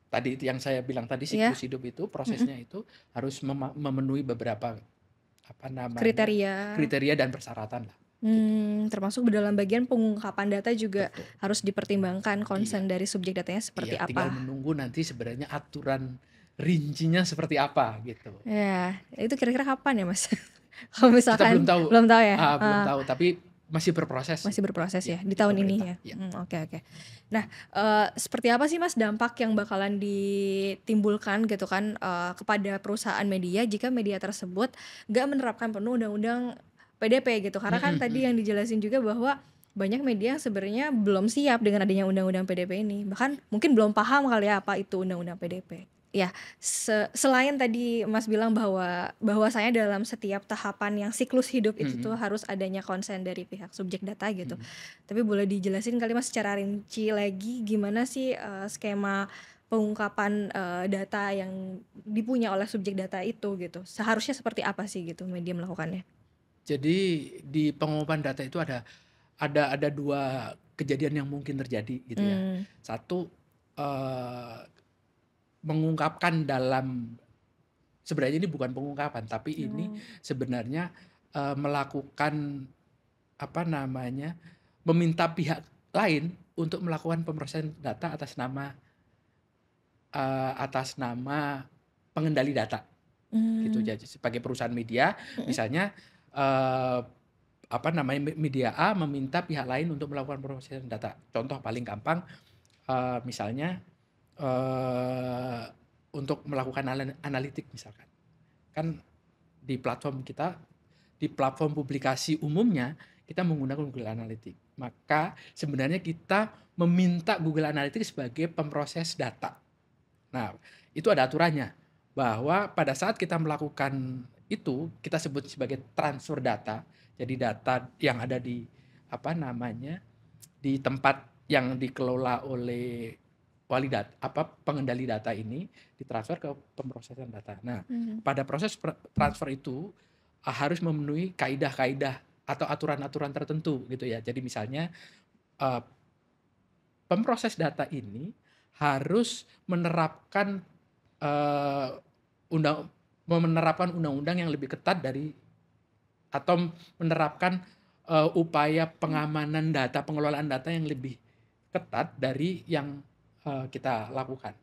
tadi itu yang saya bilang tadi, iya, siklus hidup itu, mhm, prosesnya itu harus memenuhi beberapa apa namanya, kriteria. kriteria dan persyaratan lah, gitu. Termasuk dalam bagian pengungkapan data juga Betul, harus dipertimbangkan iya konsen dari subjek datanya iya, seperti tinggal apa. menunggu nanti sebenarnya aturan rincinya seperti apa, gitu. Ya, itu kira-kira kapan ya, Mas? Kalau Kita belum misalkan tahu, belum tahu ya? belum tahu, tapi masih berproses sih, Masih berproses ya ya di di tahun ini pemerintah, ya? ya. Oke oke. Nah, seperti apa sih, Mas, dampak yang bakalan ditimbulkan gitu kan, kepada perusahaan media jika media tersebut nggak menerapkan penuh undang-undang PDP gitu? Karena kan Mhm tadi yang mhm. dijelasin juga bahwa banyak media yang sebenarnya belum siap dengan adanya undang-undang PDP ini, bahkan mungkin belum paham kali ya apa itu undang-undang PDP. Ya, selain tadi Mas bilang bahwasanya dalam setiap tahapan yang siklus hidup itu tuh Mhm harus adanya konsen dari pihak subjek data gitu. mhm. Tapi boleh dijelasin kali Mas secara rinci lagi gimana sih, skema pengungkapan, data yang dipunya oleh subjek data itu gitu? Seharusnya seperti apa sih gitu media melakukannya? Jadi di pengumpulan data itu ada 2 kejadian yang mungkin terjadi gitu ya. Mmm, Satu, eee, mengungkapkan dalam sebenarnya ini bukan pengungkapan, tapi ini oh, sebenarnya, melakukan apa namanya, meminta pihak lain untuk melakukan pemrosesan data atas nama pengendali data gitu. mmm, Jadi sebagai perusahaan media mhm, misalnya, eee, apa namanya, media A meminta pihak lain untuk melakukan pemrosesan data. Contoh paling gampang, misalnya, eee, untuk melakukan analitik misalkan. Kan di platform kita, di platform publikasi umumnya, kita menggunakan Google Analytics. Maka sebenarnya kita meminta Google Analytics sebagai pemroses data. Nah, itu ada aturannya, bahwa pada saat kita melakukan itu, kita sebut sebagai transfer data. Jadi data yang ada di, apa namanya, di tempat yang dikelola oleh pengendali data ini, ditransfer ke pemrosesan data. Nah, pada proses transfer itu harus memenuhi kaidah-kaidah atau aturan-aturan tertentu gitu ya. Jadi misalnya, pemproses data ini harus menerapkan undang-undang yang lebih ketat dari, atau menerapkan upaya pengamanan data, pengelolaan data yang lebih ketat dari yang kita lakukan,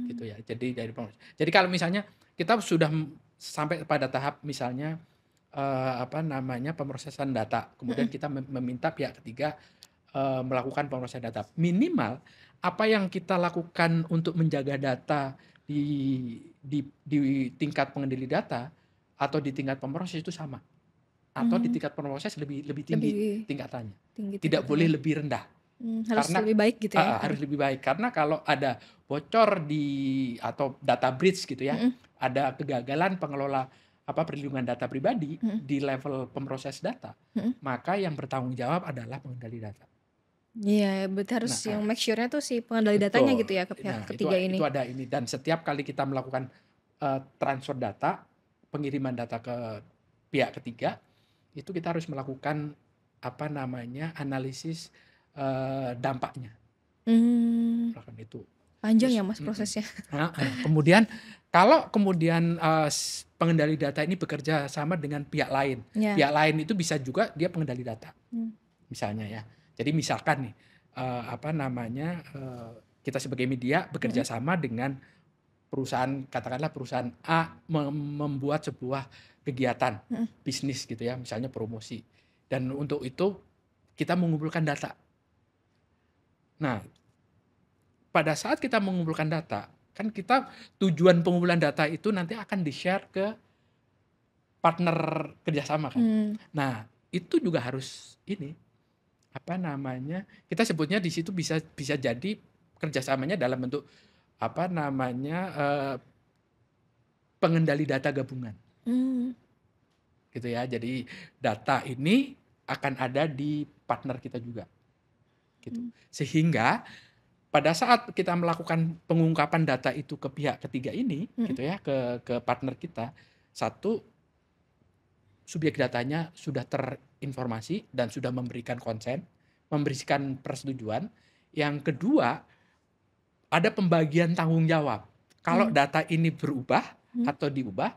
gitu ya. Jadi kalau misalnya kita sudah sampai pada tahap misalnya pemrosesan data, kemudian kita meminta pihak ketiga melakukan pemrosesan data. Minimal apa yang kita lakukan untuk menjaga data di tingkat pengendali data atau di tingkat pemroses itu sama. Atau di tingkat pemroses lebih tinggi tingkatannya. Tidak boleh lebih rendah. Harus lebih baik gitu ya. Harus lebih baik. Karena kalau ada bocor atau data breach gitu ya, ada kegagalan pengelola perlindungan data pribadi di level pemroses data, maka yang bertanggung jawab adalah pengendali data. Iya, berarti harus yang make sure-nya tuh si pengendali datanya gitu ya, ke pihak ketiga ini. Itu ada ini, dan setiap kali kita melakukan transfer data, pengiriman data ke pihak ketiga, itu kita harus melakukan analisis dampaknya. Melakukan itu. Panjang ya Mas prosesnya. Kemudian kalau pengendali data ini bekerja sama dengan pihak lain, pihak lain itu bisa juga dia pengendali data, misalnya ya. Jadi misalkan nih, kita sebagai media bekerja sama dengan perusahaan, katakanlah perusahaan A membuat sebuah kegiatan bisnis gitu ya, misalnya promosi. Dan untuk itu kita mengumpulkan data. Nah, pada saat kita mengumpulkan data, kan kita tujuan pengumpulan data itu nanti akan di-share ke partner kerjasama kan. Nah, itu juga harus kita sebutnya di situ bisa jadi kerjasamanya dalam bentuk pengendali data gabungan. Gitu ya. Jadi data ini akan ada di partner kita juga. Gitu. Sehingga pada saat kita melakukan pengungkapan data itu ke pihak ketiga ini, gitu ya, ke partner kita, satu, subjek datanya sudah terinformasi dan sudah memberikan konsen, memberikan persetujuan. Yang kedua, ada pembagian tanggung jawab. Kalau data ini berubah atau diubah,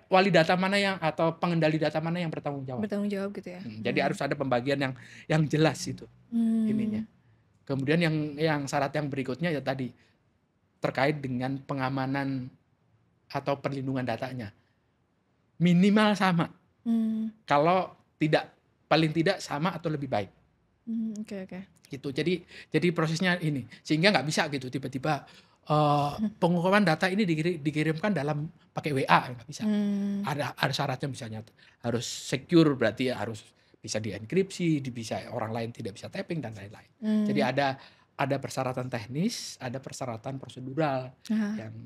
wali data mana atau pengendali data mana yang bertanggung jawab? Bertanggung jawab gitu ya. Jadi harus ada pembagian yang jelas itu ininya. Kemudian yang syarat yang berikutnya ya tadi terkait dengan pengamanan atau perlindungan datanya. Minimal sama. Kalau tidak, paling tidak sama atau lebih baik. Oke. Gitu. Jadi prosesnya ini, sehingga nggak bisa gitu tiba-tiba pengungkapan data ini dikirimkan dalam pakai WA, nggak bisa. Ada syaratnya, misalnya harus secure, berarti harus bisa dienkripsi, bisa orang lain tidak bisa tapping dan lain-lain. Jadi ada persyaratan teknis, ada persyaratan prosedural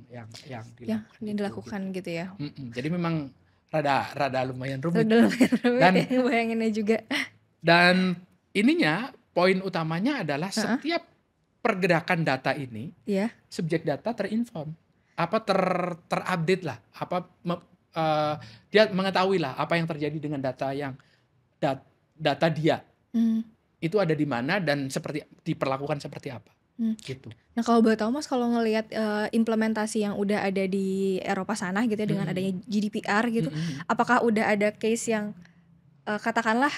yang dilakukan gitu ya. Jadi memang rada lumayan rumit. Dan bayanginnya juga. Dan ininya, poin utamanya adalah setiap pergerakan data ini, subjek data terinform, terupdate lah, dia mengetahui lah apa yang terjadi dengan data dia, itu ada di mana dan diperlakukan seperti apa. Gitu. Nah kalau boleh tahu Mas, kalau ngelihat implementasi yang udah ada di Eropa sana gitu ya, dengan adanya GDPR gitu, apakah udah ada case yang katakanlah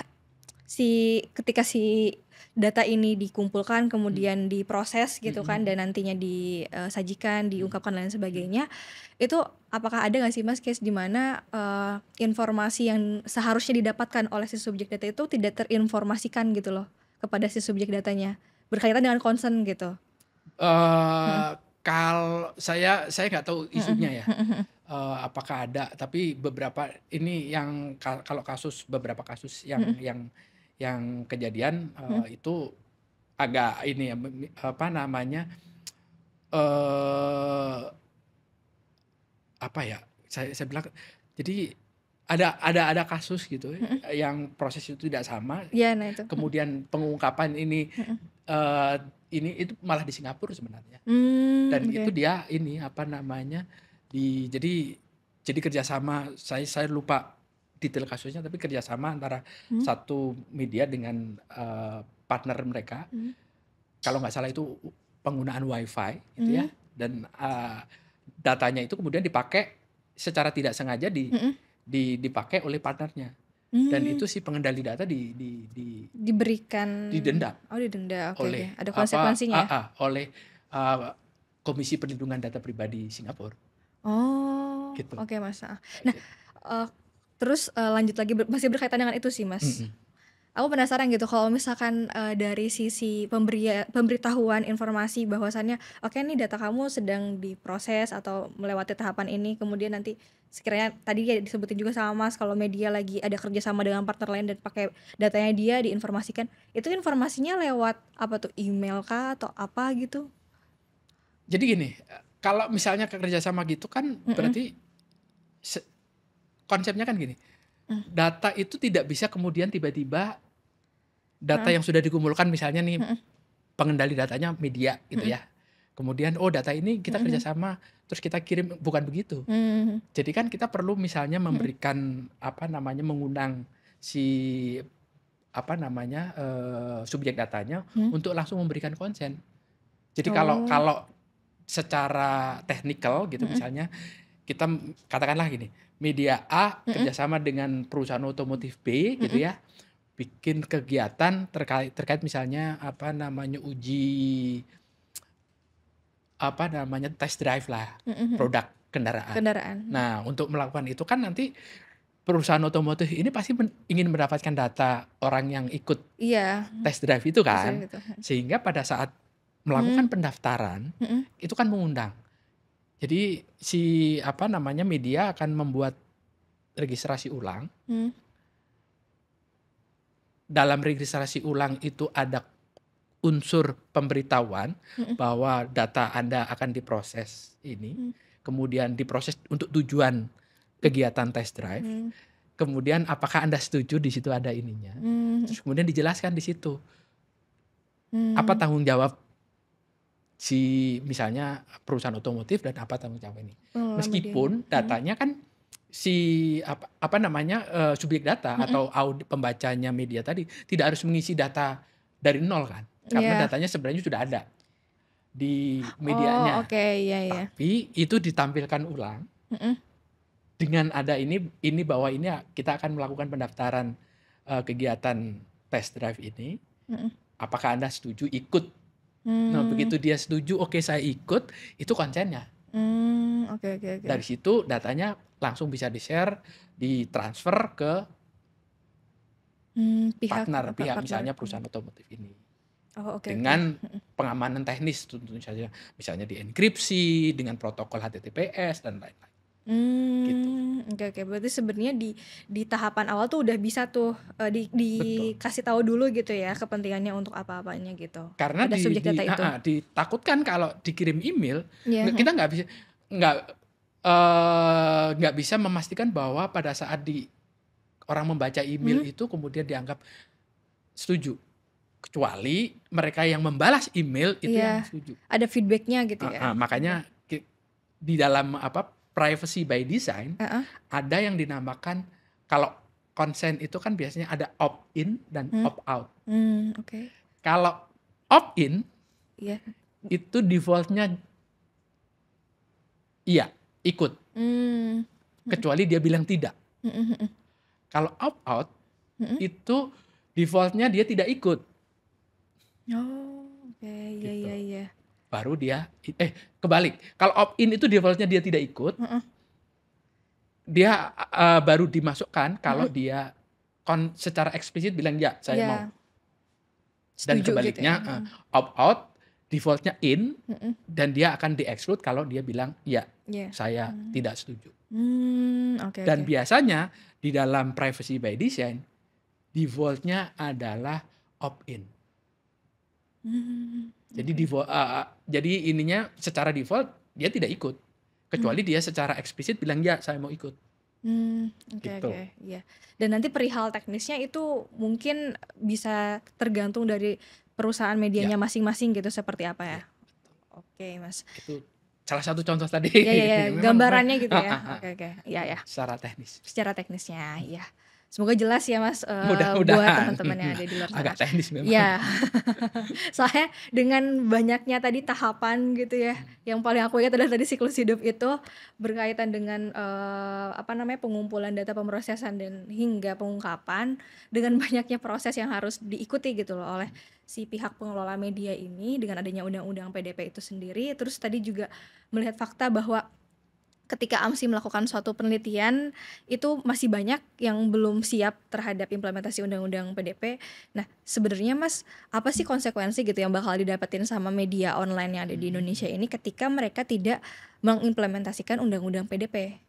ketika si data ini dikumpulkan kemudian diproses gitu kan dan nantinya disajikan, diungkapkan dan lain sebagainya, itu apakah ada nggak sih Mas case di mana informasi yang seharusnya didapatkan oleh si subjek data itu tidak terinformasikan gitu loh kepada si subjek datanya berkaitan dengan concern gitu? Mhm. Kalau saya nggak tahu Mhm isunya ya, mhm mhm apakah ada, tapi beberapa ini yang kalau beberapa kasus mhm yang kejadian, mhm itu agak ini ya, apa namanya, eee, apa ya, saya bilang jadi ada kasus gitu mhm. yang proses itu tidak sama, Iya, nah itu. kemudian pengungkapan Mhm. eee, ini itu malah di Singapura sebenarnya. Dan Oke. itu dia ini, apa namanya, jadi kerjasama, saya lupa detail kasusnya, tapi kerjasama antara Mhm satu media dengan, partner mereka, mhm kalau nggak salah itu penggunaan WiFi gitu ya, mhm dan, datanya itu kemudian dipakai secara tidak sengaja mhm. dipakai oleh partnernya, dan Mmm, itu si pengendali data diberikan didenda oh didenda, oke oke, oleh ada apa konsekuensinya ya? oleh, eee, Komisi Perlindungan Data Pribadi Singapura, Oh, gitu. oke Mas, heeh. Nah, eee, terus, lanjut lagi masih berkaitan dengan itu sih Mas. Mhm. Aku penasaran gitu kalau misalkan, dari sisi pemberitahuan informasi bahwasannya, "Oke nih data kamu sedang diproses atau melewati tahapan ini," kemudian nanti sekiranya tadi ya disebutin juga sama Mas kalau media lagi ada kerjasama dengan partner lain dan pakai datanya dia diinformasikan, itu informasinya lewat apa tuh, email kah atau apa gitu? Jadi gini, kalau misalnya kerja sama gitu kan Mhm, berarti se konsepnya kan gini, mmm, data itu tidak bisa kemudian tiba-tiba data heeh, yang sudah dikumpulkan, misalnya nih mhm pengendali datanya media gitu mhm ya, kemudian, "Oh, data ini kita mhm mhm, kerjasama terus kita kirim," bukan begitu. mmm, Jadi kan kita perlu misalnya mhm memberikan, apa namanya, mengundang si, apa namanya, subjek datanya mhm, untuk langsung memberikan konsen. Jadi kalau oh, kalau secara teknikal gitu mhm misalnya, kita katakanlah gini, media A mhm kerjasama dengan perusahaan otomotif B gitu mhm ya, bikin kegiatan terkait terkait misalnya, apa namanya, apa namanya, test drive lah, mhm mhm, produk kendaraan. kendaraan, mhm, Nah, untuk melakukan itu kan nanti perusahaan otomotif ini pasti ingin mendapatkan data orang yang ikut iya, test drive itu biasanya kan, gitu, sehingga pada saat mmm, melakukan pendaftaran, mhm itu kan mengundang. Jadi si, apa namanya, media akan membuat registrasi ulang. mhm Dalam registrasi ulang itu ada unsur pemberitahuan mhm bahwa data Anda akan diproses ini, mhm, kemudian diproses untuk tujuan kegiatan test drive, mmm, kemudian apakah Anda setuju, di situ ada ininya, mhm terus kemudian dijelaskan di situ, apa mhm, tanggung jawab si, misalnya perusahaan otomotif dan apa tanggung jawab ini. pengelola medianya, Meskipun mhm datanya kan si, apa namanya, subjek data mhm, atau pembacanya media tadi tidak harus mengisi data dari nol kan, karena iya, datanya sebenarnya sudah ada di oh medianya. oke, iya iya, Tapi itu ditampilkan ulang mhm dengan ada ini bahwa ini kita akan melakukan pendaftaran, kegiatan test drive ini, mhm, apakah Anda setuju ikut? Nah, mmm, begitu dia setuju, "Oke, saya ikut," itu konsennya. oke oke oke, Dari situ datanya langsung bisa di-share, ditransfer ke pihak partner, apa, pihak partner, misalnya perusahaan otomotif ini. oh oke oke, Dengan pengamanan teknis tentu saja, misalnya dienkripsi dengan protokol HTTPS dan lain-lain, gitu. oke oke, berarti sebenarnya di tahapan awal tuh udah bisa tuh, Betul. dikasih tahu dulu gitu ya kepentingannya untuk apa-apanya gitu, Karena pada subjek data itu? ditakutkan kalau dikirim email, Iya, kita nggak bisa nggak, nggak bisa memastikan bahwa pada saat orang membaca email mhm, itu kemudian dianggap setuju. Kecuali mereka yang membalas email itu yang iya, setuju. ada feedback-nya gitu ya? Heeh, Oke, makanya di dalam apa, privacy by design, heeh, ada yang dinamakan, kalau konsen itu kan biasanya ada opt in dan mmm, opt out. oke, Kalau opt in iya, itu default-nya iya, ikut, mmm, mhm kecuali dia bilang tidak. mhm mhm Kalau opt out mhm itu default-nya dia tidak ikut, Oh, oke. Iya, gitu. iya, iya. Baru dia kebalik, kalau opt-in itu default-nya dia tidak ikut, Heeh, dia, baru dimasukkan kalau heeh. dia secara eksplisit bilang, "Ya, saya mau." Iya, Dan setuju gitu ya? kebaliknya, Heeh, opt-out, default-nya in, heeh. dan dia akan di-exclude kalau dia bilang, "Ya, Iya. saya tidak setuju." Oke, Dan oke. biasanya di dalam privacy by design, default-nya adalah opt-in. Jadi Oke. jadi ininya secara default dia tidak ikut, Mmm. kecuali dia secara eksplisit bilang, "Ya, saya mau ikut." Oke, oke, Gitu. iya. Dan nanti perihal teknisnya itu mungkin bisa tergantung dari perusahaan Ya, medianya masing-masing gitu, seperti apa ya? iya, betul. Oke, Mas. Itu salah satu contoh tadi. Ya, ya, ya, Memang gambarannya gitu ya? Oke, oke. Iya, ya. secara teknis. Secara teknisnya, iya. Semoga jelas ya, Mas, buat Mudah-mudahan. teman-teman yang ada di luar sana. Agak teknis memang. Iya. Soalnya dengan banyaknya tadi tahapan gitu ya, yang paling aku ingat adalah tadi siklus hidup itu berkaitan dengan, apa namanya, pengumpulan data, pemrosesan, dan hingga pengungkapan, dengan banyaknya proses yang harus diikuti gitu loh oleh si pihak pengelola media ini dengan adanya undang-undang PDP itu sendiri. Terus tadi juga melihat fakta bahwa ketika AMSI melakukan suatu penelitian, itu masih banyak yang belum siap terhadap implementasi undang-undang PDP. Nah, sebenarnya Mas, apa sih konsekuensi gitu yang bakal didapetin sama media online yang ada di Indonesia ini ketika mereka tidak mengimplementasikan undang-undang PDP?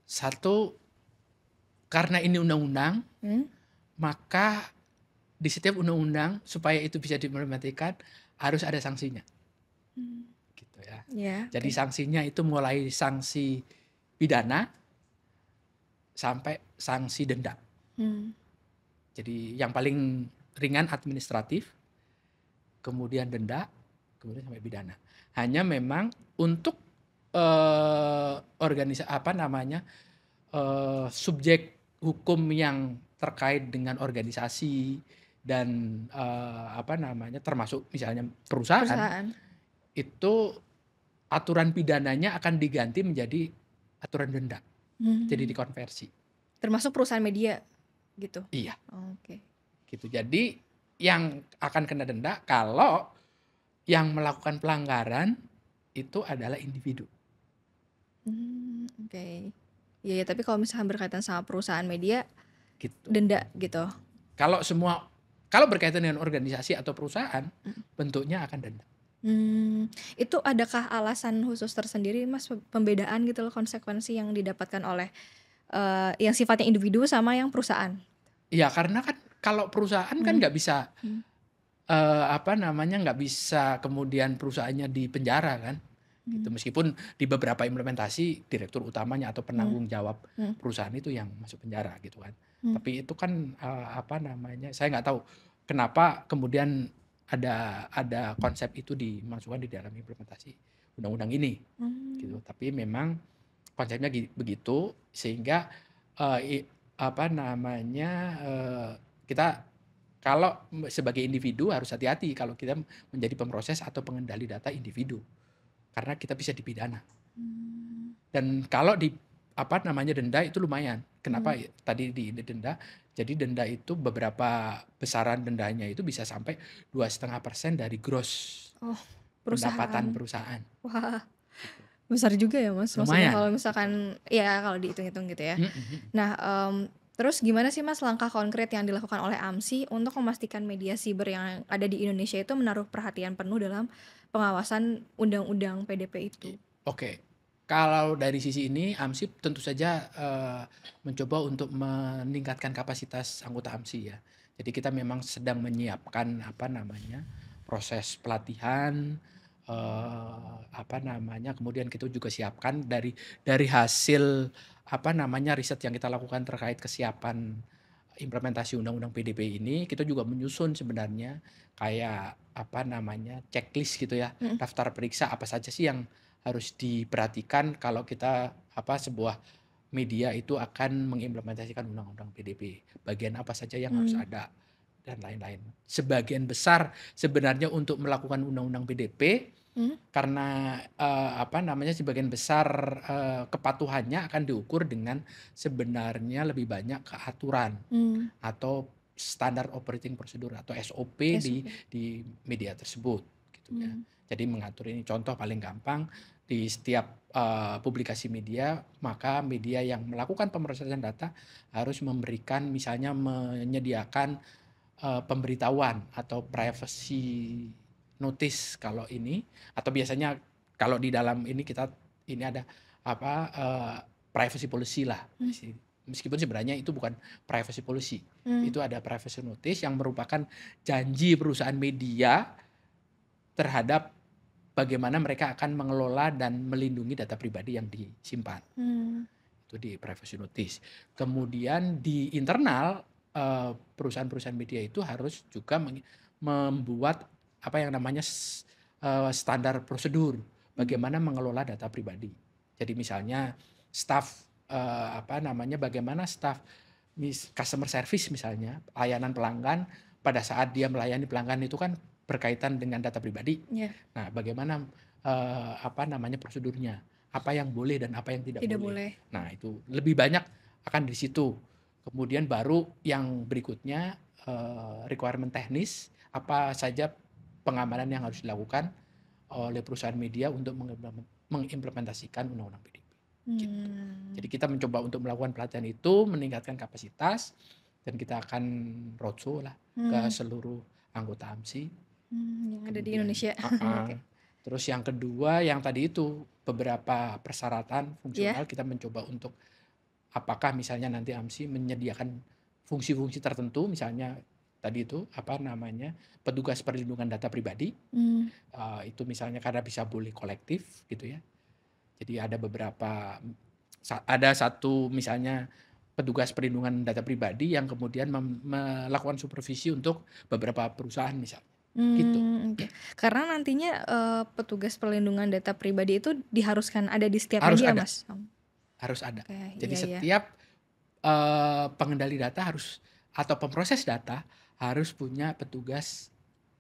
Satu, karena ini undang-undang, Mmm, maka di setiap undang-undang supaya itu bisa diimplementasikan harus ada sanksinya, mmm, gitu ya. iya, Jadi oke. sanksinya itu mulai sanksi pidana sampai sanksi denda. Mmm, Jadi yang paling ringan administratif, kemudian denda, kemudian sampai pidana. Hanya memang untuk subjek hukum yang terkait dengan organisasi dan termasuk misalnya perusahaan, perusahaan. itu aturan pidananya akan diganti menjadi aturan denda. Jadi Mmm, dikonversi. termasuk perusahaan media gitu? Iya, Oke. gitu. Jadi yang akan kena denda kalau yang melakukan pelanggaran itu adalah individu, Oke. Iya, ya, tapi kalau misalkan berkaitan sama perusahaan media, gitu. denda gitu? Kalau berkaitan dengan organisasi atau perusahaan, Mhm. bentuknya akan denda. Itu adakah alasan khusus tersendiri Mas, pembedaan gitu loh konsekuensi yang didapatkan oleh, yang sifatnya individu sama yang perusahaan? Iya, karena kan kalau perusahaan kan Mhm, nggak bisa, mhm, nggak bisa kemudian perusahaannya dipenjara kan, gitu. mmm, Meskipun di beberapa implementasi direktur utamanya atau mhm, penanggung jawab mhm, perusahaan itu yang masuk penjara gitu kan. mhm, Tapi itu kan, saya nggak tahu kenapa kemudian ada konsep itu dimasukkan di dalam implementasi undang-undang ini, mmm, gitu. Tapi memang konsepnya begitu sehingga, eee, i apa namanya, kita kalau sebagai individu harus hati-hati kalau kita menjadi pemroses atau pengendali data individu, karena kita bisa dipidana. mmm, Dan kalau denda itu lumayan. Kenapa mmm. ya tadi denda, jadi denda itu beberapa besaran dendanya itu bisa sampai 2,5% dari gross Oh, pendapatan perusahaan. perusahaan, Wah, gitu. besar juga ya Mas, maksudnya Lumayan, kalau gitu. misalkan ya kalau dihitung-hitung gitu ya. Mhm, mhm. Nah, terus gimana sih Mas langkah konkret yang dilakukan oleh AMSI untuk memastikan media siber yang ada di Indonesia itu menaruh perhatian penuh dalam pengawasan undang-undang PDP itu? Oke, kalau dari sisi ini AMSI tentu saja, mencoba untuk meningkatkan kapasitas anggota AMSI ya. Jadi kita memang sedang menyiapkan, proses pelatihan, kemudian kita juga siapkan dari hasil, riset yang kita lakukan terkait kesiapan implementasi undang-undang PDP ini, kita juga menyusun sebenarnya kayak, checklist gitu ya, Mhm, daftar periksa apa saja sih yang harus diperhatikan kalau kita, sebuah media itu akan mengimplementasikan undang-undang PDP. Bagian apa saja yang harus mmm, ada dan lain-lain. Sebagian besar sebenarnya untuk melakukan undang-undang PDP mhm, karena, sebagian besar, kepatuhannya akan diukur dengan sebenarnya lebih banyak keaturan mmm, atau standar operating procedure atau SOP SOP. di media tersebut gitu ya. Hmm. Jadi mengatur ini, contoh paling gampang di setiap publikasi media, maka media yang melakukan pemrosesan data harus memberikan, misalnya menyediakan pemberitahuan atau privacy notice kalau ini, atau biasanya kalau di dalam ini kita ini ada privacy policy lah. Meskipun sebenarnya itu bukan privacy policy, itu ada privacy notice yang merupakan janji perusahaan media terhadap bagaimana mereka akan mengelola dan melindungi data pribadi yang disimpan. Itu di privacy notice. Kemudian di internal perusahaan-perusahaan media itu harus juga membuat apa yang namanya standar prosedur bagaimana mengelola data pribadi. Jadi misalnya staff bagaimana staff customer service, misalnya layanan pelanggan, pada saat dia melayani pelanggan itu kan berkaitan dengan data pribadi. Nah, bagaimana prosedurnya, apa yang boleh dan apa yang tidak boleh. Nah, itu lebih banyak akan di situ. Kemudian baru yang berikutnya requirement teknis, apa saja pengamanan yang harus dilakukan oleh perusahaan media untuk mengimplementasikan undang-undang PDP. Gitu. Jadi kita mencoba untuk melakukan pelatihan itu, meningkatkan kapasitas, dan kita akan roadshow lah ke seluruh anggota AMSI yang ada di Indonesia. Okay. Terus yang kedua, yang tadi itu beberapa persyaratan fungsional, kita mencoba untuk apakah misalnya nanti AMSI menyediakan fungsi-fungsi tertentu, misalnya tadi itu petugas perlindungan data pribadi, itu misalnya karena bisa boleh kolektif gitu ya. Jadi ada satu misalnya petugas perlindungan data pribadi yang kemudian melakukan supervisi untuk beberapa perusahaan misalnya. Gitu. Okay. Karena nantinya petugas perlindungan data pribadi itu diharuskan ada di setiap harus media, ada. Mas. Harus ada. Jadi Iya. setiap pengendali data atau pemproses data harus punya petugas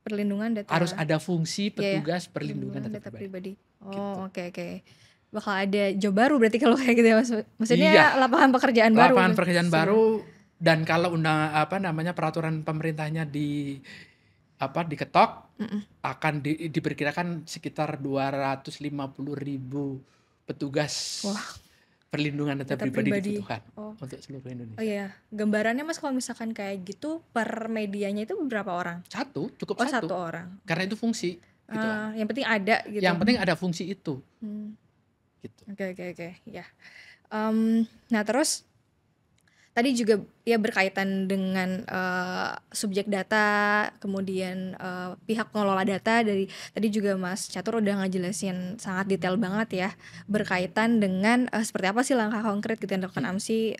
perlindungan data. Harus ada fungsi petugas perlindungan data pribadi. Oh, oke. Bakal ada job baru berarti kalau kayak gitu ya, Mas. Maksudnya lapangan pekerjaan baru. Lapangan pekerjaan baru, dan kalau peraturan pemerintahnya diketok, akan diperkirakan sekitar 250.000 petugas perlindungan data pribadi dibutuhkan untuk seluruh Indonesia. Oh iya, gambarannya Mas kalau misalkan kayak gitu per medianya itu berapa orang? Cukup satu. 1 orang. Karena itu fungsi. Gitu. Yang penting ada gitu. Yang penting ada fungsi itu. Gitu. Oke. Ya. Nah terus tadi juga ya berkaitan dengan subjek data, kemudian pihak pengelola data. Dari tadi juga Mas Catur udah ngejelasin sangat detail banget ya, berkaitan dengan seperti apa sih langkah konkret gitu yang dilakukan AMSI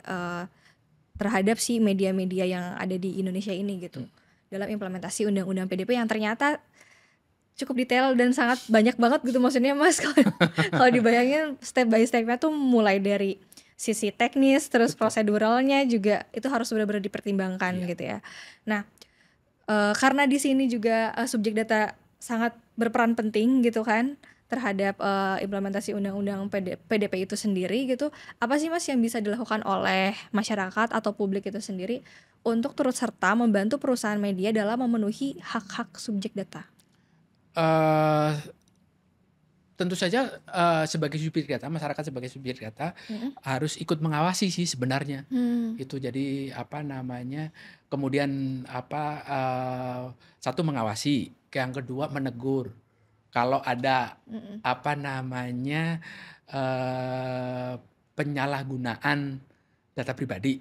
terhadap si media-media yang ada di Indonesia ini gitu, dalam implementasi undang-undang PDP yang ternyata cukup detail dan sangat banyak banget gitu. Maksudnya Mas kalau dibayangin step by stepnya tuh mulai dari sisi teknis, terus proseduralnya juga itu harus benar-benar dipertimbangkan gitu ya. Nah, karena di sini juga subjek data sangat berperan penting gitu kan terhadap implementasi undang-undang PDP itu sendiri gitu. Apa sih Mas yang bisa dilakukan oleh masyarakat atau publik itu sendiri untuk turut serta membantu perusahaan media dalam memenuhi hak-hak subjek data? Tentu saja sebagai subjek data, masyarakat sebagai subjek data harus ikut mengawasi sih sebenarnya. Itu jadi kemudian satu mengawasi, yang kedua menegur kalau ada penyalahgunaan data pribadi.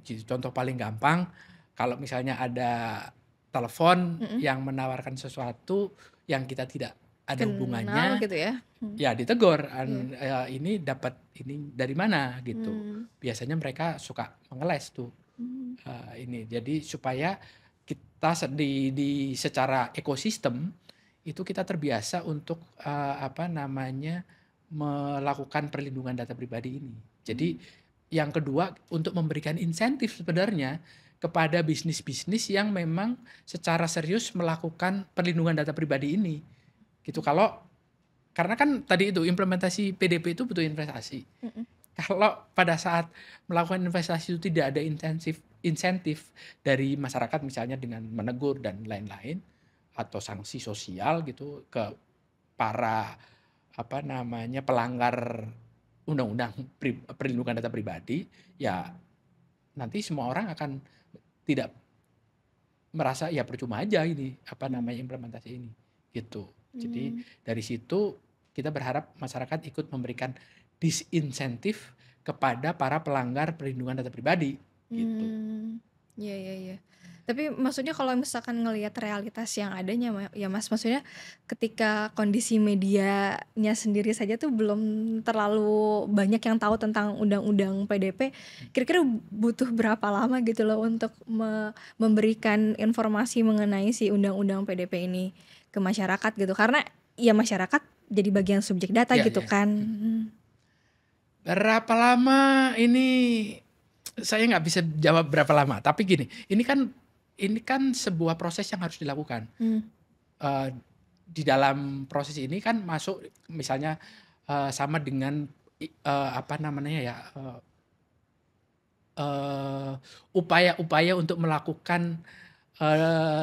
Jadi contoh paling gampang, kalau misalnya ada telepon yang menawarkan sesuatu yang kita tidak ada hubungannya gitu ya. Ya ditegur, ini dapat ini dari mana gitu. Biasanya mereka suka mengeles tuh ini. Jadi supaya kita secara ekosistem itu kita terbiasa untuk melakukan perlindungan data pribadi ini. Jadi yang kedua, untuk memberikan insentif sebenarnya kepada bisnis-bisnis yang memang secara serius melakukan perlindungan data pribadi ini. Gitu. Karena kan tadi itu implementasi PDP itu butuh investasi. Kalau pada saat melakukan investasi itu tidak ada insentif dari masyarakat misalnya dengan menegur dan lain-lain atau sanksi sosial gitu ke para pelanggar undang-undang perlindungan data pribadi, ya nanti semua orang akan tidak merasa ya percuma aja ini implementasi ini gitu. Jadi Hmm. dari situ kita berharap masyarakat ikut memberikan disinsentif kepada para pelanggar perlindungan data pribadi gitu. Iya, iya, iya. Tapi maksudnya kalau misalkan ngelihat realitas yang adanya ya Mas, maksudnya ketika kondisi medianya sendiri saja tuh belum terlalu banyak yang tahu tentang undang-undang PDP, kira-kira butuh berapa lama gitu loh untuk memberikan informasi mengenai si undang-undang PDP ini ke masyarakat gitu. Karena ya masyarakat jadi bagian subjek data Iya, gitu iya. kan. Berapa lama ini saya nggak bisa jawab berapa lama, tapi gini, ini kan sebuah proses yang harus dilakukan. Hmm. Di dalam proses ini kan masuk misalnya sama dengan upaya-upaya untuk melakukan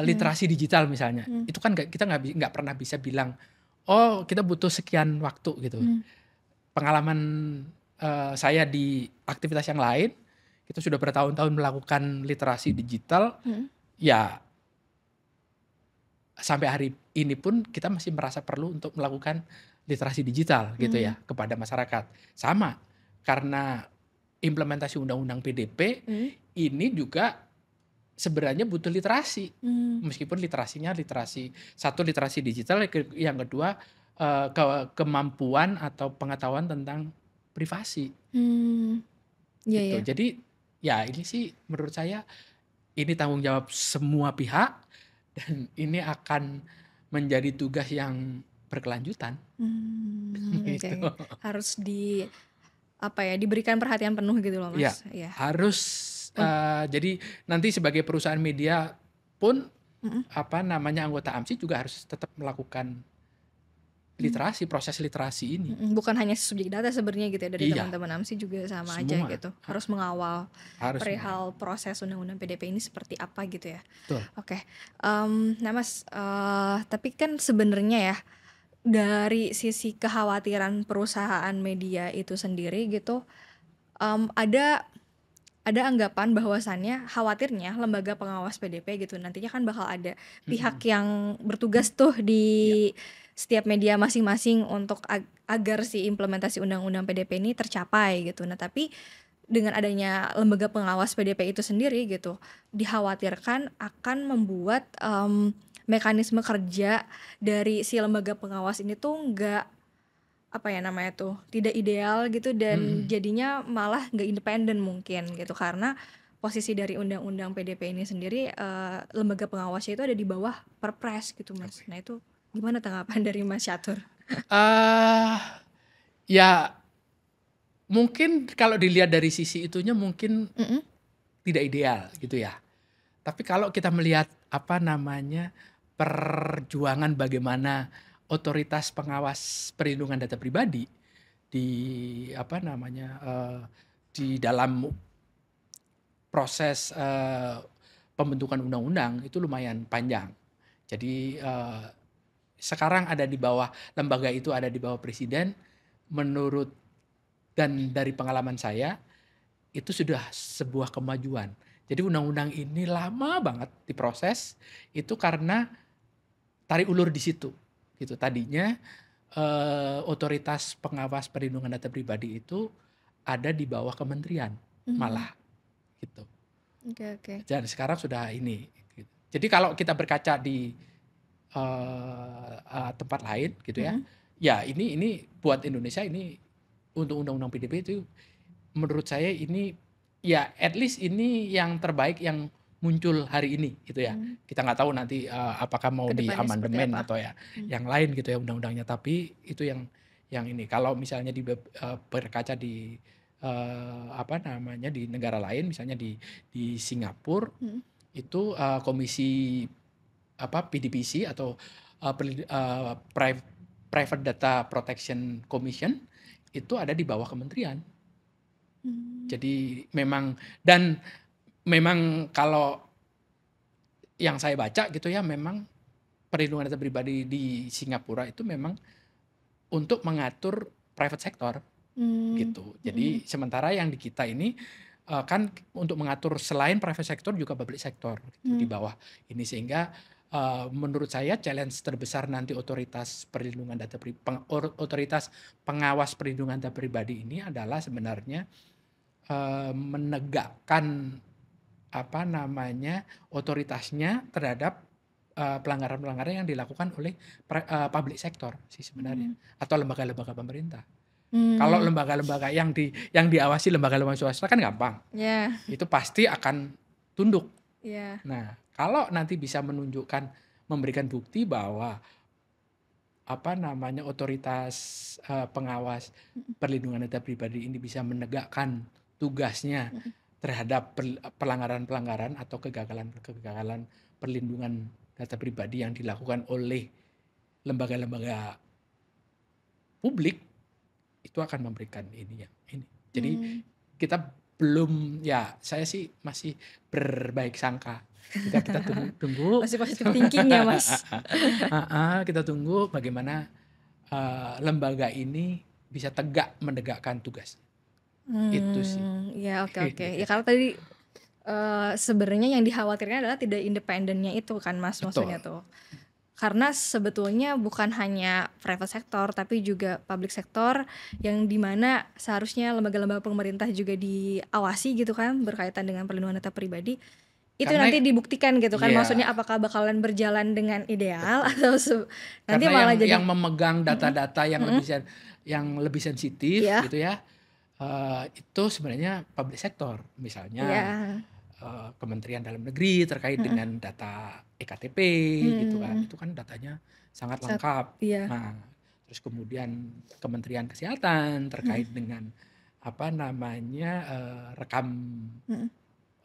literasi digital misalnya. Itu kan kita nggak pernah bisa bilang, oh kita butuh sekian waktu gitu. Pengalaman saya di aktivitas yang lain, kita sudah bertahun-tahun melakukan literasi digital, ya sampai hari ini pun kita masih merasa perlu untuk melakukan literasi digital gitu ya kepada masyarakat. Sama, karena implementasi undang-undang PDP ini juga sebenarnya butuh literasi. Meskipun literasinya literasi digital, yang kedua kemampuan atau pengetahuan tentang privasi. Iya, Gitu. iya. Jadi ya ini sih menurut saya ini tanggung jawab semua pihak dan ini akan menjadi tugas yang berkelanjutan. Oke, Gitu. harus diberikan perhatian penuh gitu loh Iya, Mas. Iya. harus jadi nanti sebagai perusahaan media pun anggota AMSI juga harus tetap melakukan proses literasi ini. Bukan hanya subjek data sebenarnya gitu ya, dari Iya, teman-teman AMSI juga sama aja semua gitu. Harus mengawal harus perihal proses undang-undang PDP ini seperti apa gitu ya. betul. Oke. Nah Mas, tapi kan sebenarnya ya dari sisi kekhawatiran perusahaan media itu sendiri gitu, ada anggapan bahwasannya khawatirnya lembaga pengawas PDP gitu nantinya kan bakal ada pihak yang bertugas tuh di setiap media masing-masing untuk agar si implementasi undang-undang PDP ini tercapai gitu. Nah, tapi dengan adanya lembaga pengawas PDP itu sendiri gitu, dikhawatirkan akan membuat mekanisme kerja dari si lembaga pengawas ini tuh nggak tidak ideal gitu dan jadinya malah nggak independen mungkin gitu karena posisi dari undang-undang PDP ini sendiri lembaga pengawasnya itu ada di bawah Perpres gitu Mas. Nah itu gimana tanggapan dari Mas Catur? Ya mungkin kalau dilihat dari sisi itunya mungkin tidak ideal gitu ya. Tapi kalau kita melihat perjuangan bagaimana otoritas pengawas perlindungan data pribadi di di dalam proses pembentukan undang-undang itu lumayan panjang. Jadi sekarang lembaga itu ada di bawah presiden. Menurut dan dari pengalaman saya itu sudah sebuah kemajuan. Jadi undang-undang ini lama banget diproses itu karena tarik ulur di situ. Gitu. Tadinya otoritas pengawas perlindungan data pribadi itu ada di bawah kementerian malah gitu. Oke. Dan sekarang sudah ini. Gitu. Jadi kalau kita berkaca di tempat lain gitu ya, ya ini buat Indonesia ini untuk undang-undang PDP itu menurut saya ini ya at least ini yang terbaik yang muncul hari ini gitu ya. Kita nggak tahu nanti apakah mau di Kedepannya seperti amandemen apa? atau ya yang lain gitu ya undang-undangnya. Tapi itu yang ini. Kalau misalnya berkaca di di negara lain, misalnya di Singapura itu komisi PDPC atau Private Data Protection Commission itu ada di bawah kementerian. Jadi memang dan memang kalau yang saya baca gitu ya, memang perlindungan data pribadi di Singapura itu memang untuk mengatur private sector Mmm, gitu. mhm Jadi mhm. sementara yang di kita ini kan untuk mengatur selain private sector juga public sector gitu di Mmm, bawah ini, sehingga menurut saya challenge terbesar nanti otoritas perlindungan data otoritas pengawas perlindungan data pribadi ini adalah sebenarnya menegakkan apa namanya otoritasnya terhadap pelanggaran-pelanggaran yang dilakukan oleh public sector sih sebenarnya, mmm, atau lembaga-lembaga pemerintah. Kalau mmm, lembaga-lembaga yang diawasi lembaga-lembaga swasta kan gampang, iya itu pasti akan tunduk. iya, Nah, kalau nanti bisa menunjukkan, memberikan bukti bahwa apa namanya otoritas pengawas mhm perlindungan data pribadi ini bisa menegakkan tugasnya mhm. terhadap pelanggaran-pelanggaran atau kegagalan-kegagalan perlindungan data pribadi yang dilakukan oleh lembaga-lembaga publik, itu akan memberikan ini ya ini. Jadi Mmm, kita belum, ya saya sih masih berbaik sangka. Kita tunggu tunggu masih positive thinking ya, Mas? kita tunggu bagaimana lembaga ini bisa tegak menegakkan tugas. Itu sih. Iya, oke oke. Ya karena tadi, sebenarnya yang dikhawatirkan adalah tidak independennya itu kan, Mas, maksudnya Betul. tuh. Karena sebetulnya bukan hanya private sector, tapi juga public sector yang di mana seharusnya lembaga-lembaga pemerintah juga diawasi gitu kan, berkaitan dengan perlindungan data pribadi. Itu Karena nanti dibuktikan gitu kan, iya, maksudnya apakah bakalan berjalan dengan ideal betul. atau nanti Karena malah yang jadi memegang mhm data-data mhm, yang lebih sensitif iya gitu ya, itu sebenarnya public sector. Misalnya iya, Kementerian Dalam Negeri terkait mhm, dengan data EKTP gitu kan, mmm, itu kan datanya sangat sat lengkap. iya, Nah, terus kemudian Kementerian Kesehatan mhm terkait dengan apa namanya, mhm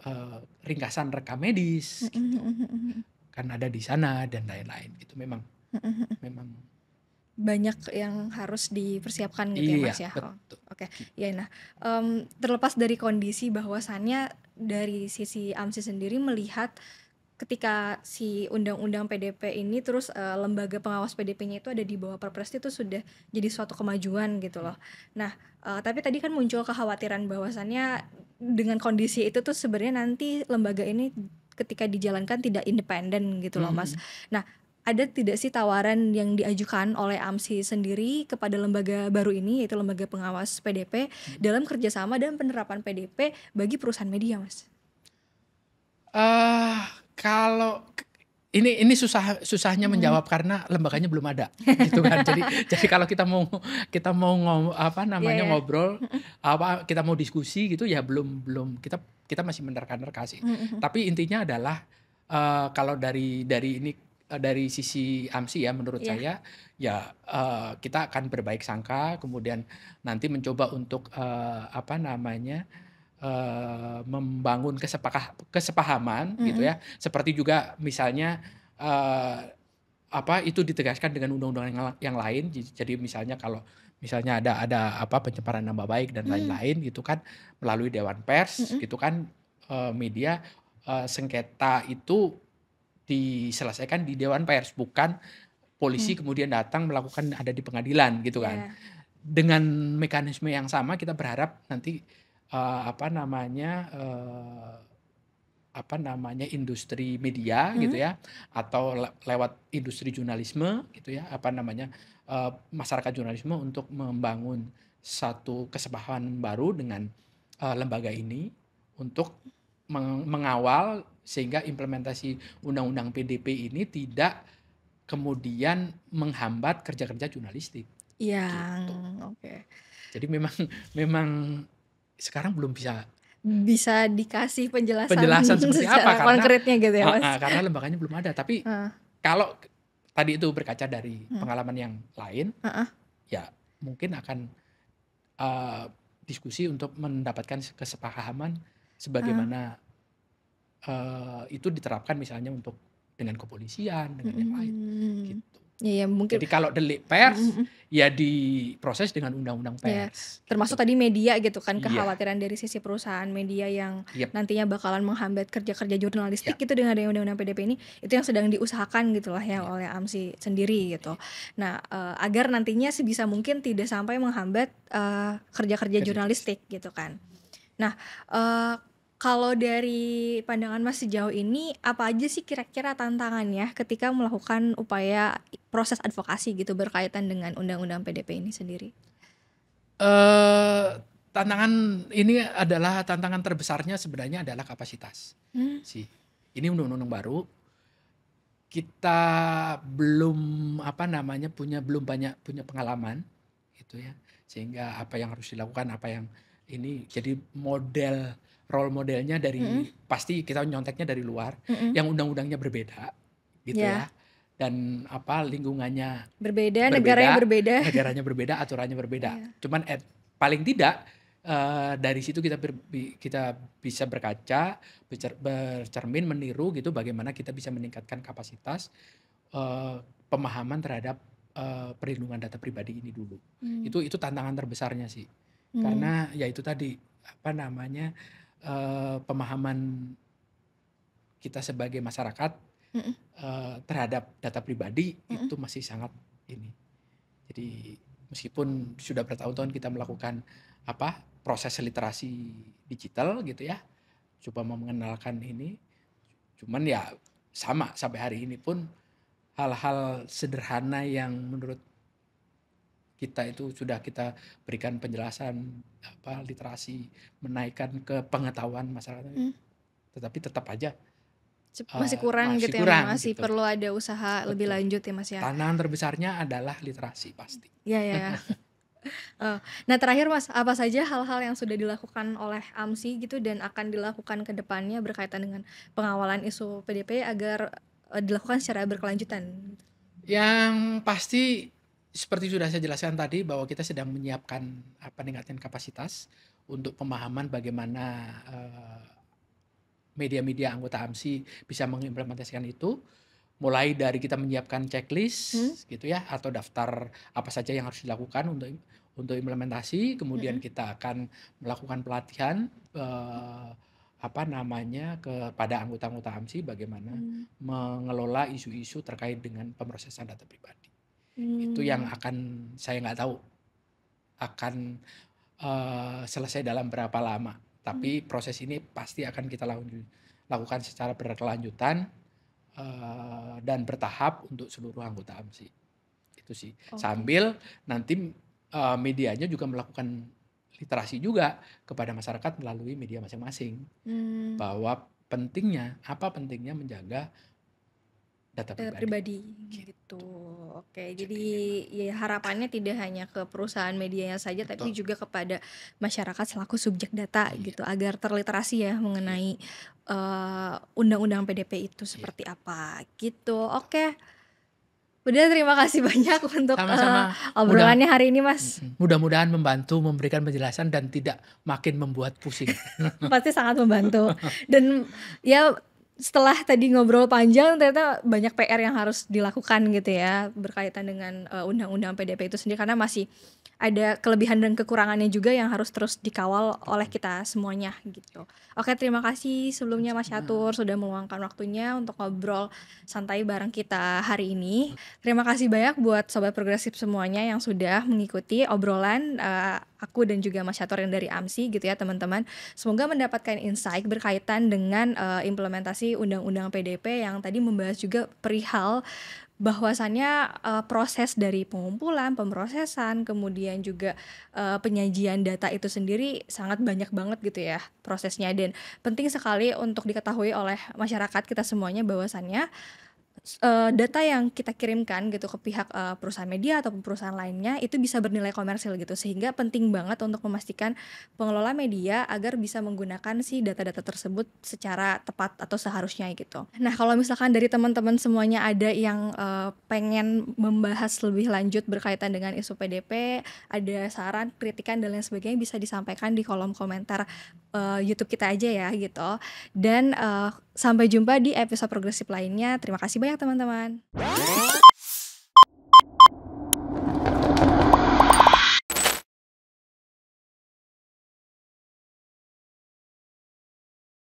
eee, ringkasan rekam medis mhm gitu, mhm mhm mhm kan ada di sana dan lain-lain gitu. Memang mhm mhm. memang Banyak yang harus dipersiapkan gitu ya, iya, Mas, ya? Oh, betul, oke. gitu. Ya, nah, terlepas dari kondisi bahwasannya dari sisi AMSI sendiri melihat ketika si undang-undang PDP ini terus, lembaga pengawas PDP-nya itu ada di bawah Perpres itu sudah jadi suatu kemajuan gitu loh. Nah, tapi tadi kan muncul kekhawatiran bahwasannya dengan kondisi itu tuh sebenarnya nanti lembaga ini ketika dijalankan tidak independen gitu loh, Mas. Mhm. Nah, ada tidak sih tawaran yang diajukan oleh AMSI sendiri kepada lembaga baru ini, yaitu lembaga pengawas PDP, Mhm. dalam kerjasama dan penerapan PDP bagi perusahaan media, Mas? Eee, kalau ini susahnya Mhm. menjawab karena lembaganya belum ada, gitu kan. Jadi kalau kita mau apa Iya namanya, iya. ngobrol, Mhm. apa, kita mau diskusi gitu ya belum belum kita masih menerka-nerka sih. Mhm mhm. Tapi intinya adalah, kalau dari ini, dari sisi AMSI ya menurut Iya. saya, ya, kita akan berbaik sangka, kemudian nanti mencoba untuk, apa namanya, membangun kesepahaman gitu Mhm. ya, seperti juga misalnya, eee, apa, itu ditegaskan dengan undang-undang yang lain. Jadi misalnya kalau misalnya ada apa, pencemaran nama baik dan Mmm, lain-lain gitu kan, melalui dewan pers mhm, gitu kan, media, sengketa itu diselesaikan di dewan pers, bukan mmm, polisi kemudian datang melakukan ada di pengadilan gitu kan. iya, Dengan mekanisme yang sama kita berharap nanti, apa namanya, industri media gitu mhm, ya, atau lewat industri jurnalisme gitu ya, apa namanya, masyarakat jurnalisme untuk membangun satu kesepahaman baru dengan, lembaga ini untuk mengawal sehingga implementasi undang-undang PDP ini tidak kemudian menghambat kerja-kerja jurnalistik, iya, gitu. oke. Jadi memang memang sekarang belum bisa Bisa dikasih penjelasan penjelasan seperti apa, secara karena konkretnya gitu ya, Mas? karena lembaganya belum ada. Tapi Heeh, kalau tadi itu berkaca dari mhm, pengalaman yang lain, heeh, ya mungkin akan, eee, diskusi untuk mendapatkan kesepahaman heeh, sebagaimana, itu diterapkan misalnya untuk dengan kepolisian, dengan yang lain, mhm. gitu. Iya, mungkin Jadi kalau delik pers, ya diproses dengan undang-undang ya, pers, termasuk gitu. tadi media gitu kan, Iya, kekhawatiran dari sisi perusahaan media yang yep, nantinya bakalan menghambat kerja-kerja jurnalistik yap, gitu dengan adanya undang-undang PDP ini, itu yang sedang diusahakan gitu lah ya iya, oleh AMSI sendiri gitu. iya, Nah, agar nantinya sebisa mungkin tidak sampai menghambat, kerja-kerja kerja jurnalistik. jurnalistik gitu kan. Nah, eee, kalau dari pandangan Mas sejauh ini, apa aja sih kira-kira tantangannya ketika melakukan upaya proses advokasi gitu berkaitan dengan undang-undang PDP ini sendiri? Eh, Tantangan ini adalah tantangan terbesarnya sebenarnya adalah kapasitas Mmm, sih. Ini undang-undang baru, kita belum apa namanya belum banyak punya pengalaman gitu ya. Sehingga apa yang harus dilakukan, apa yang ini jadi role modelnya mhm, dari pasti kita nyonteknya dari luar mhm, yang undang-undangnya berbeda gitu iya, ya. Dan apa lingkungannya berbeda, negaranya berbeda, berbeda. negaranya berbeda, aturannya berbeda. Iya, Cuman paling tidak dari situ kita bisa berkaca, bercermin, meniru gitu bagaimana kita bisa meningkatkan kapasitas eee, pemahaman terhadap perlindungan data pribadi ini dulu. mmm, Itu tantangan terbesarnya sih. mmm, Karena ya itu tadi, apa namanya, pemahaman kita sebagai masyarakat mhm, terhadap data pribadi mhm, itu masih sangat ini. Jadi meskipun sudah bertahun-tahun kita melakukan apa, proses literasi digital gitu ya, coba mau mengenalkan ini, cuman ya sama sampai hari ini pun hal-hal sederhana yang menurut kita itu sudah kita berikan penjelasan apa, literasi, menaikkan ke pengetahuan masyarakat, mmm, tetapi tetap aja, masih kurang masih gitu ya, kurang masih gitu. perlu ada usaha lebih Betul. lanjut ya, Mas, ya? Tantangan terbesarnya adalah literasi pasti. Iya iya iya. Nah terakhir Mas, apa saja hal-hal yang sudah dilakukan oleh AMSI gitu dan akan dilakukan ke depannya berkaitan dengan pengawalan isu PDP agar, dilakukan secara berkelanjutan? Yang pasti seperti sudah saya jelaskan tadi bahwa kita sedang menyiapkan peningkatan kapasitas untuk pemahaman bagaimana media-media anggota AMSI bisa mengimplementasikan itu, mulai dari kita menyiapkan Mmm, checklist gitu ya atau daftar apa saja yang harus dilakukan untuk implementasi, kemudian mhm, kita akan melakukan pelatihan apa namanya kepada anggota-anggota AMSI bagaimana mmm, mengelola isu-isu terkait dengan pemrosesan data pribadi. Itu yang mmm, akan saya nggak tahu akan selesai dalam berapa lama. mmm, Tapi proses ini pasti akan kita lakukan secara berkelanjutan dan bertahap untuk seluruh anggota AMSI. Itu sih. oke, Sambil nanti medianya juga melakukan literasi juga kepada masyarakat melalui media masing-masing. mmm. Bahwa apa pentingnya menjaga data Data pribadi. pribadi gitu. Gitu. Oke, jadi Jadi memang ya harapannya tidak hanya ke perusahaan medianya saja tapi betul. juga kepada masyarakat selaku subjek data Iya, gitu agar terliterasi ya iya, mengenai, undang-undang PDP itu iya. seperti apa gitu. Oke, udah terima kasih banyak untuk, Sama-sama. Mudah obrolannya hari ini Mas. mudah-mudahan membantu memberikan penjelasan dan tidak makin membuat pusing. Pasti sangat membantu dan ya setelah tadi ngobrol panjang ternyata banyak PR yang harus dilakukan gitu ya berkaitan dengan, undang-undang PDP itu sendiri karena masih ada kelebihan dan kekurangannya juga yang harus terus dikawal oleh Betul. kita semuanya gitu. Oke terima kasih sebelumnya Mas Sama-sama. Catur sudah meluangkan waktunya untuk ngobrol santai bareng kita hari ini. Terima kasih banyak buat sobat progresif semuanya yang sudah mengikuti obrolan, aku dan juga Mas Catur yang dari AMSI gitu ya teman-teman. Semoga mendapatkan insight berkaitan dengan, implementasi undang-undang PDP yang tadi membahas juga perihal bahwasannya, proses dari pengumpulan, pemrosesan, kemudian juga, penyajian data itu sendiri sangat banyak banget gitu ya prosesnya dan penting sekali untuk diketahui oleh masyarakat kita semuanya bahwasannya data yang kita kirimkan gitu ke pihak, perusahaan media ataupun perusahaan lainnya itu bisa bernilai komersil gitu, sehingga penting banget untuk memastikan pengelola media agar bisa menggunakan si data-data tersebut secara tepat atau seharusnya gitu. Nah, kalau misalkan dari teman-teman semuanya ada yang, pengen membahas lebih lanjut berkaitan dengan isu PDP, ada saran, kritikan, dan lain sebagainya bisa disampaikan di kolom komentar, YouTube kita aja ya gitu. Dan, sampai jumpa di episode progresif lainnya. Terima kasih banyak teman-teman.